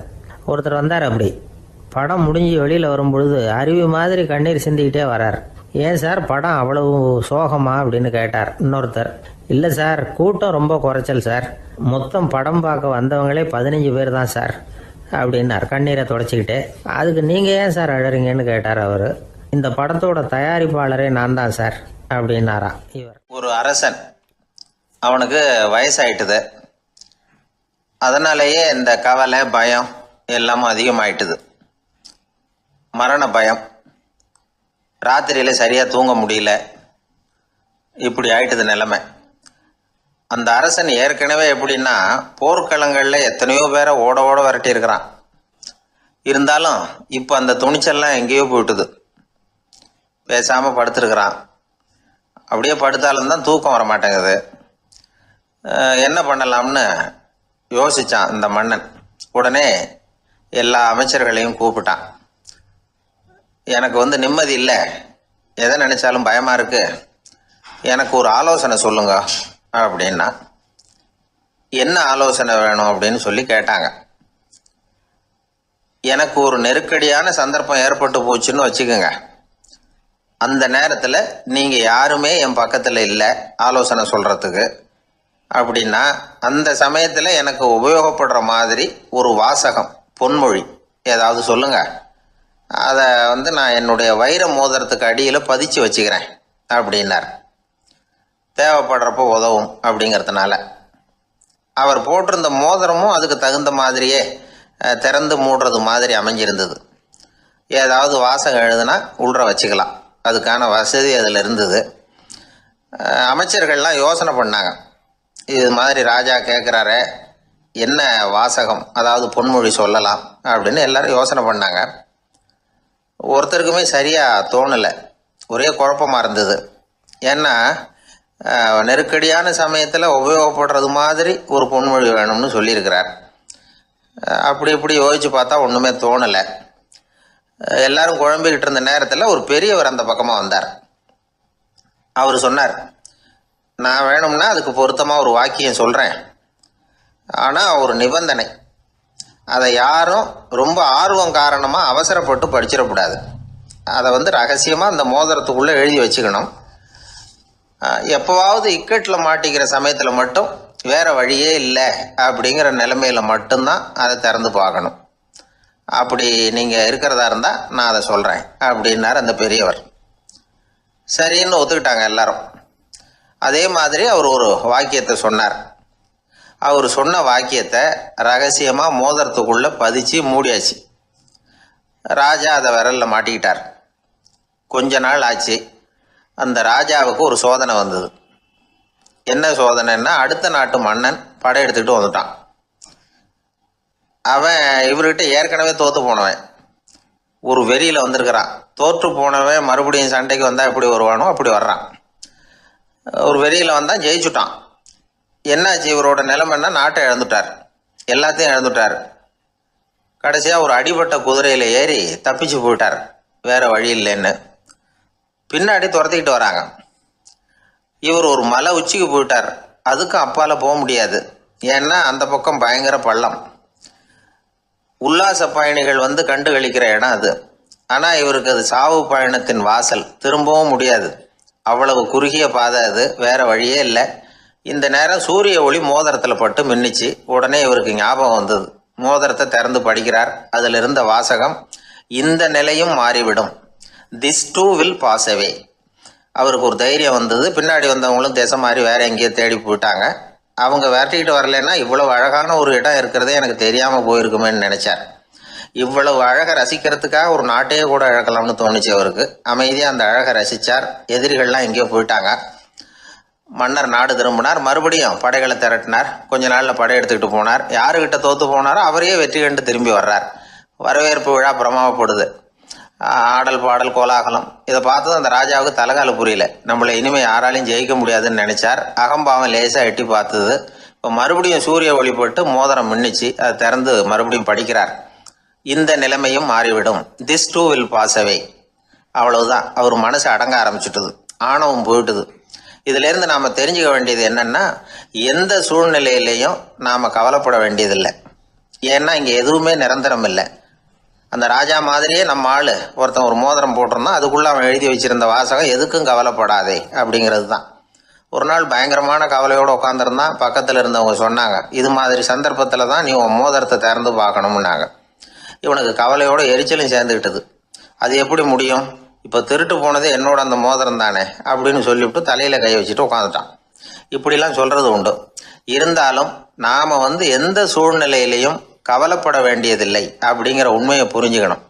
ஒருத்தர் வந்தார், அப்படி படம் முடிஞ்சு வெளியில் வரும்பொழுது அருவி மாதிரி கண்ணீர் சிந்திக்கிட்டே வரார். ஏன் சார் படம் அவ்வளவு சோகமா அப்படின்னு கேட்டார். இன்னொருத்தர், இல்லை சார் கூட்டம் ரொம்ப குறைச்சல் சார், மொத்தம் படம் பார்க்க வந்தவங்களே 15 பேர் தான் சார் அப்படின்னார் கண்ணீரை தொடச்சிக்கிட்டே. அதுக்கு நீங்கள் ஏன் சார் அழறீங்கன்னு கேட்டார் அவர். இந்த படத்தோட தயாரிப்பாளரே நான் தான் சார் அப்படின்னாரா இவர். ஒரு அரசன், அவனுக்கு வயசாயிட்டுது. அதனாலேயே இந்த கவலை பயம் எல்லாமும் அதிகமாயிட்டுது. மரண பயம், ராத்திரியில் சரியாக தூங்க முடியல, இப்படி ஆயிட்டுது நிலைமை. அந்த அரசன் ஏற்கனவே எப்படின்னா போர்க்களங்களில் எத்தனையோ பேரை ஓட ஓட விரட்டியிருக்கிறான். இருந்தாலும் இப்போ அந்த துணிச்சல்லாம் எங்கேயோ போயிட்டுது. பேசாமல் படுத்துருக்கிறான். அப்படியே படுத்தாலும் தான் தூக்கம் வர மாட்டேங்குது. என்ன பண்ணலாம்னு யோசித்தான் இந்த மன்னன். உடனே எல்லா அமைச்சர்களையும் கூப்பிட்டான். எனக்கு நிம்மதி இல்லை, எதை நினைச்சாலும் பயமாக இருக்கு, எனக்கு ஒரு ஆலோசனை சொல்லுங்க அப்படின்னா. என்ன ஆலோசனை வேணும் அப்படின்னு சொல்லி கேட்டாங்க. எனக்கு ஒரு நெருக்கடியான சந்தர்ப்பம் ஏற்பட்டு போச்சுன்னு வச்சுக்கோங்க. அந்த நேரத்தில் நீங்கள் யாருமே என் பக்கத்தில் இல்லை ஆலோசனை சொல்கிறதுக்கு அப்படின்னா, அந்த சமயத்தில் எனக்கு உபயோகப்படுற மாதிரி ஒரு வாசகம், பொன்மொழி ஏதாவது சொல்லுங்க. அதை நான் என்னுடைய வைர மோதிரத்துக்கு அடியில் பதிச்சு வச்சுக்கிறேன் அப்படின்னார். தேவைப்படுறப்போ உதவும் அப்படிங்கிறதுனால. அவர் போட்டிருந்த மோதிரமும் அதுக்கு தகுந்த மாதிரியே திறந்து மூடுறது மாதிரி அமைஞ்சிருந்தது. ஏதாவது வாசகம் எழுதுனா உள்ற வச்சுக்கலாம், அதுக்கான வசதி அதில் இருந்தது. அமைச்சர்கள்லாம் யோசனை பண்ணாங்க, இது மாதிரி ராஜா கேட்குறாரு, என்ன வாசகம் அதாவது பொன்மொழி சொல்லலாம் அப்படின்னு எல்லாரும் யோசனை பண்ணாங்க. ஒருத்தருக்குமே சரியாக தோணலை, ஒரே குழப்பமாக இருந்தது. ஏன்னா நெருக்கடியான சமயத்தில் உபயோகப்படுறது மாதிரி ஒரு பொன்மொழி வேணும்னு சொல்லியிருக்கிறார். அப்படி இப்படி யோசித்து பார்த்தா ஒன்றுமே தோணலை. எல்லாரும் குழம்பிக்கிட்டு இருந்த நேரத்தில் ஒரு பெரியவர் அந்த பக்கமாக வந்தார். அவர் சொன்னார், நான் வேணும்னா அதுக்கு பொருத்தமாக ஒரு வாக்கியம் சொல்கிறேன், ஆனால் ஒரு நிபந்தனை. அதை யாரும் ரொம்ப ஆர்வம் காரணமாக அவசரப்பட்டு படிச்சிடக்கூடாது. அதை ரகசியமாக அந்த மோதிரத்துக்குள்ளே எழுதி வச்சுக்கணும். எப்போவாவது இக்கட்டில் மாட்டிக்கிற சமயத்தில் மட்டும் வேறு வழியே இல்லை அப்படிங்கிற நிலைமையில் மட்டும்தான் அதை திறந்து பார்க்கணும். அப்படி நீங்கள் இருக்கிறதா இருந்தால் நான் அதை சொல்கிறேன் அப்படின்னார் அந்த பெரியவர். சரின்னு ஒத்துக்கிட்டாங்க எல்லாரும். அதே மாதிரி அவர் ஒரு வாக்கியத்தை சொன்னார். அவர் சொன்ன வாக்கியத்தை ரகசியமாக மோதிரத்துக்குள்ளே பதிச்சு மூடியாச்சு. ராஜா அதை விரலில் மாட்டிக்கிட்டார். கொஞ்ச நாள் ஆச்சு. அந்த ராஜாவுக்கு ஒரு சோதனை வந்தது. என்ன சோதனைன்னா, அடுத்த நாட்டு மன்னன் படையெடுத்துக்கிட்டு வந்துட்டான். அவன் இவர்கிட்ட ஏற்கனவே தோற்று போனவன், ஒரு வெறியில் வந்திருக்கிறான். தோற்று போனவன் மறுபடியும் சண்டைக்கு வந்தால் எப்படி வருவானோ அப்படி வர்றான். ஒரு வெறியில் வந்தால் ஜெயிச்சுட்டான். என்னாச்சு, இவரோட நிலைமைன்னா நாட்டை இழந்துட்டார், எல்லாத்தையும் இழந்துட்டார். கடைசியாக ஒரு அடிபட்ட குதிரையில் ஏறி தப்பிச்சு போயிட்டார், வேறு வழி இல்லைன்னு. பின்னாடி துரத்திக்கிட்டு வராங்க. இவர் ஒரு மலை உச்சிக்கு போயிட்டார். அதுக்கும் அப்பால் போக முடியாது, ஏன்னா அந்த பக்கம் பயங்கர பள்ளம். உல்லாச பயணிகள் வந்து கண்டு கழிக்கிற இடம் அது. ஆனால் இவருக்கு அது சாவு பயணத்தின் வாசல், திரும்பவும் முடியாது. அவ்வளவு குறுகிய பாதை அது, வேற வழியே இல்லை. இந்த நேரம் சூரிய ஒளி மோதிரத்தில் பட்டு மின்னிச்சு. உடனே இவருக்கு ஞாபகம் வந்தது. மோதிரத்தை திறந்து படிக்கிறார். அதில் இருந்த வாசகம், இந்த நிலையும் மாறிவிடும், this too will pass away. அவருக்கு ஒரு தைரியம் வந்தது. பின்னாடி வந்தவங்களும் திசை மாதிரி வேற எங்கேயோ தேடி போயிட்டாங்க. அவங்க விரட்டிக்கிட்டு வரலன்னா இவ்வளவு அழகான ஒரு இடம் இருக்கிறதே எனக்கு தெரியாமல் போயிருக்குமேன்னு நினைச்சார். இவ்வளவு அழகை ரசிக்கிறதுக்காக ஒரு நாட்டையே கூட இழக்கலாம்னு தோணுச்சு அவருக்கு. அமைதியாக அந்த அழகை ரசித்தார். எதிரிகள்லாம் எங்கேயோ போயிட்டாங்க. மன்னர் நாடு திரும்பினார். மறுபடியும் படைகளை திரட்டினார். கொஞ்ச நாளில் படை எடுத்துக்கிட்டு போனார். யாருக்கிட்ட தோற்று போனாரோ அவரையே வெற்றி கண்டு திரும்பி வர்றார். வரவேற்பு விழா பிரமாவப்படுது. ஆடல் பாடல் கோலாகலம். இதை பார்த்தது அந்த ராஜாவுக்கு தலைகால புரியல. நம்மளை இனிமேல் யாராலையும் ஜெயிக்க முடியாதுன்னு நினைச்சார். அகம்பாவம் லேசாக எட்டி பார்த்தது. இப்போ மறுபடியும் சூரிய ஒளிப்பட்டு மோதிரம் மின்னிச்சு. அதை திறந்து மறுபடியும் படிக்கிறார். இந்த நிலைமையும் மாறிவிடும், this too will pass away. அவ்வளவுதான். அவர் மனசு அடங்க ஆரம்பிச்சுட்டுது, ஆணவம் போயிட்டுது. இதிலேருந்து நாம் தெரிஞ்சுக்க வேண்டியது என்னன்னா, எந்த சூழ்நிலையிலையும் நாம் கவலைப்பட வேண்டியதில்லை. ஏன்னா இங்கே எதுவுமே நிரந்தரம் இல்லை. அந்த ராஜா மாதிரியே நம்ம ஆள் ஒருத்தன் ஒரு மோதிரம் போட்டிருந்தான். அதுக்குள்ளே அவன் எழுதி வச்சிருந்த வாசகம், எதுக்கும் கவலைப்படாதே அப்படிங்கிறது தான். ஒரு நாள் பயங்கரமான கவலையோடு உட்காந்துருந்தான். பக்கத்தில் இருந்தவங்க சொன்னாங்க, இது மாதிரி சந்தர்ப்பத்தில் தான் நீ உன் மோதிரத்தை திறந்து பார்க்கணும்னாங்க. இவனுக்கு கவலையோட எரிச்சலும் சேர்ந்துக்கிட்டது. அது எப்படி முடியும், இப்போ திருட்டு போனதே என்னோட அந்த மோதிரம் தானே அப்படின்னு சொல்லிவிட்டு தலையில் கை வச்சுட்டு உட்காந்துட்டான். இப்படிலாம் சொல்கிறது உண்டு. இருந்தாலும் நாம் எந்த சூழ்நிலையிலையும் கவலைப்பட வேண்டியதில்லை அப்படிங்கிற உண்மையை புரிஞ்சுக்கணும்.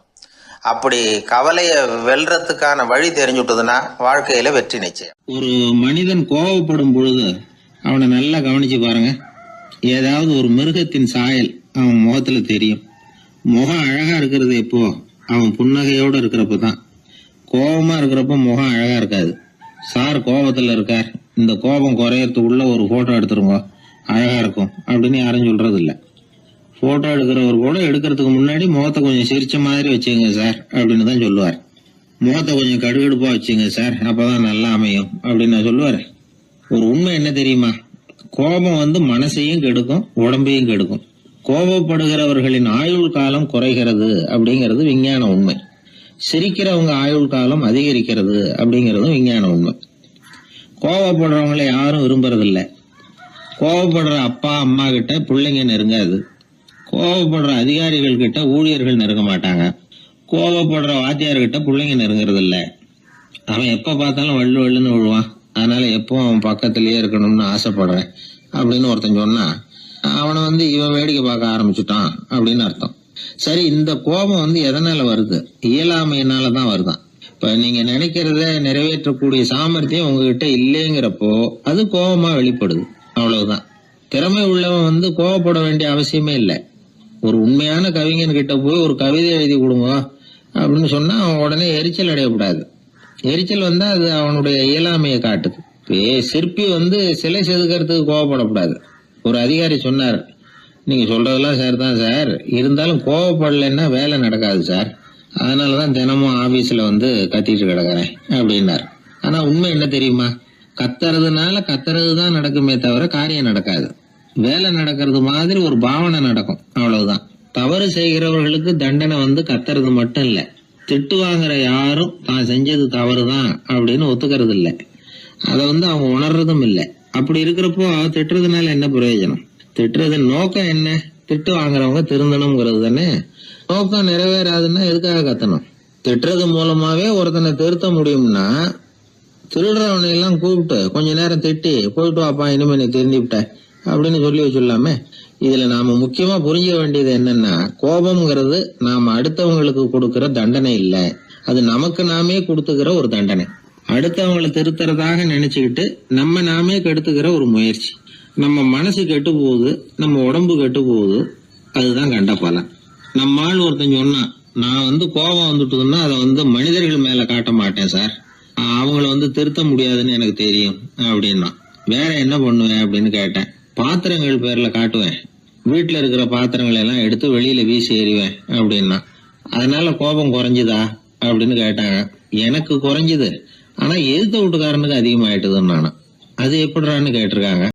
அப்படி கவலையை வெல்றதுக்கான வழி தெரிஞ்சுட்டதுன்னா வாழ்க்கையில வெற்றி நிச்சயம். ஒரு மனிதன் கோபப்படும் பொழுது அவனை நல்லா கவனிச்சு பாருங்க. ஏதாவது ஒரு மிருகத்தின் சாயல் அவன் முகத்துல தெரியும். முகம் அழகா இருக்கிறது எப்போ, அவன் புன்னகையோடு இருக்கிறப்ப தான். கோபமா இருக்கிறப்ப முகம் அழகா இருக்காது. சார் கோபத்துல இருக்கார், இந்த கோபம் குறையறதுக்குள்ள ஒரு போட்டோ எடுத்துருங்க, அழகா இருக்கும் அப்படின்னு யாரும் சொல்றது இல்லை. போட்டோ எடுக்கிறவர் கூட எடுக்கிறதுக்கு முன்னாடி முகத்தை கொஞ்சம் சிரிச்ச மாதிரி வச்சுங்க சார் அப்படின்னு தான் சொல்லுவார். முகத்தை கொஞ்சம் கடுகடுப்பா வச்சுங்க சார், அப்பதான் நல்லா அமையும் அப்படின்னு சொல்லுவார். ஒரு உண்மை என்ன தெரியுமா, கோபம் மனசையும் கெடுக்கும், உடம்பையும் கெடுக்கும். கோபப்படுகிறவர்களின் ஆயுள் காலம் குறைகிறது அப்படிங்கிறது விஞ்ஞான உண்மை. சிரிக்கிறவங்க ஆயுள் காலம் அதிகரிக்கிறது அப்படிங்கிறதும் விஞ்ஞான உண்மை. கோபப்படுறவங்களை யாரும் விரும்புறதில்லை. கோபப்படுற அப்பா அம்மா கிட்ட பிள்ளைங்க நெருங்காது. கோபப்படுற அதிகாரிகள் கிட்ட ஊழியர்கள் நெருங்க மாட்டாங்க. கோபப்படுற வாத்தியார்கிட்ட பிள்ளைங்க நெருங்கிறது இல்லை. அவன் எப்ப பார்த்தாலும் வள்ளு வள்ளுன்னு விழுவான். அதனால எப்போ அவன் பக்கத்திலேயே இருக்கணும்னு ஆசைப்படுறேன் அப்படின்னு ஒருத்தன் சொன்னா அவனை இவன் வேடிக்கை பார்க்க ஆரம்பிச்சுட்டான் அப்படின்னு அர்த்தம். சரி, இந்த கோபம் எதனால வருது? இயலாமையினால தான் வருதான். இப்ப நீங்க நினைக்கிறத நிறைவேற்றக்கூடிய சாமர்த்தியம் உங்ககிட்ட இல்லைங்கிறப்போ அது கோபமா வெளிப்படுது, அவ்வளவுதான். திறமை உள்ளவன் கோபப்பட வேண்டிய அவசியமே இல்லை. ஒரு உண்மையான கவிஞன் கிட்ட போய் ஒரு கவிதை எழுதி கொடுங்க அப்படின்னு சொன்னா அவன் உடனே எரிச்சல் அடையக்கூடாது. எரிச்சல் வந்தா அது அவனுடைய இயலாமையை காட்டுது. சிற்பி சிலை செதுக்கிறதுக்கு கோவப்படக்கூடாது. ஒரு அதிகாரி சொன்னார், நீங்க சொல்றதெல்லாம் சார் தான் சார், இருந்தாலும் கோவப்படலைன்னா வேலை நடக்காது சார், அதனாலதான் தினமும் ஆபீஸ்ல கத்திட்டு கிடக்குறேன் அப்படின்னார். ஆனா உண்மை என்ன தெரியுமா, கத்துறதுனால கத்துறது தான் நடக்குமே தவிர காரியம் நடக்காது. வேலை நடக்கிறது மாதிரி ஒரு பாவனை நடக்கும், அவ்வளவுதான். தவறு செய்கிறவர்களுக்கு தண்டனை கத்துறது மட்டும் இல்ல, திட்டு வாங்குற யாரும் தான் செஞ்சது தவறுதான் அப்படின்னு ஒத்துக்கிறது இல்லை. அதை அவங்க உணர்றதும் இல்லை. அப்படி இருக்கிறப்போ திட்டுறதுனால என்ன பிரயோஜனம்? திட்டுறது நோக்கம் என்ன? திட்டு வாங்குறவங்க திருந்தணுங்கிறது தானே. நோக்கம் நிறைவேறாதுன்னா எதுக்காக கத்தணும்? திட்டுறது மூலமாவே ஒருத்தனை திருத்த முடியும்னா திருடுறவனை எல்லாம் கூப்பிட்டு கொஞ்ச நேரம் திட்டி போயிட்டு வாப்பா இனிமே நீ திருந்திவிட்ட அப்படின்னு சொல்லி வச்சுடலாமே. இதுல நாம முக்கியமா புரிஞ்ச வேண்டியது என்னன்னா, கோபம்ங்கிறது நாம அடுத்தவங்களுக்கு கொடுக்கிற தண்டனை இல்ல, அது நமக்கு நாமே கொடுத்துக்கிற ஒரு தண்டனை. அடுத்தவங்களை திருத்துறதாக நினைச்சுக்கிட்டு நம்ம நாமே கெடுத்துக்கிற ஒரு முயற்சி. நம்ம மனசு கெட்டு போகுது, நம்ம உடம்பு கெட்டு போகுது, அதுதான் கண்ட பலன். நம்ம ஆள் ஒருத்தன் சொன்னான், நான் கோபம் வந்துட்டுதுன்னா அதை மனிதர்கள் மேல காட்ட மாட்டேன் சார், அவங்கள திருத்த முடியாதுன்னு எனக்கு தெரியும் அப்படின்னா. வேற என்ன பண்ணுவேன் அப்படின்னு கேட்டேன். பாத்திரங்கள் பேர்ல காட்டுவேன், வீட்டுல இருக்கிற பாத்திரங்களை எல்லாம் எடுத்து வெளியில வீசி எறிவேன் அப்படின்னா. அதனால கோபம் குறைஞ்சுதா அப்படின்னு கேட்டாங்க. எனக்கு குறைஞ்சுது, ஆனா எதிர்த்த வீட்டுக்காரனுக்கு அதிகமாயிட்டுதுன்னு நானும். அது எப்படிறான்னு கேட்டிருக்காங்க.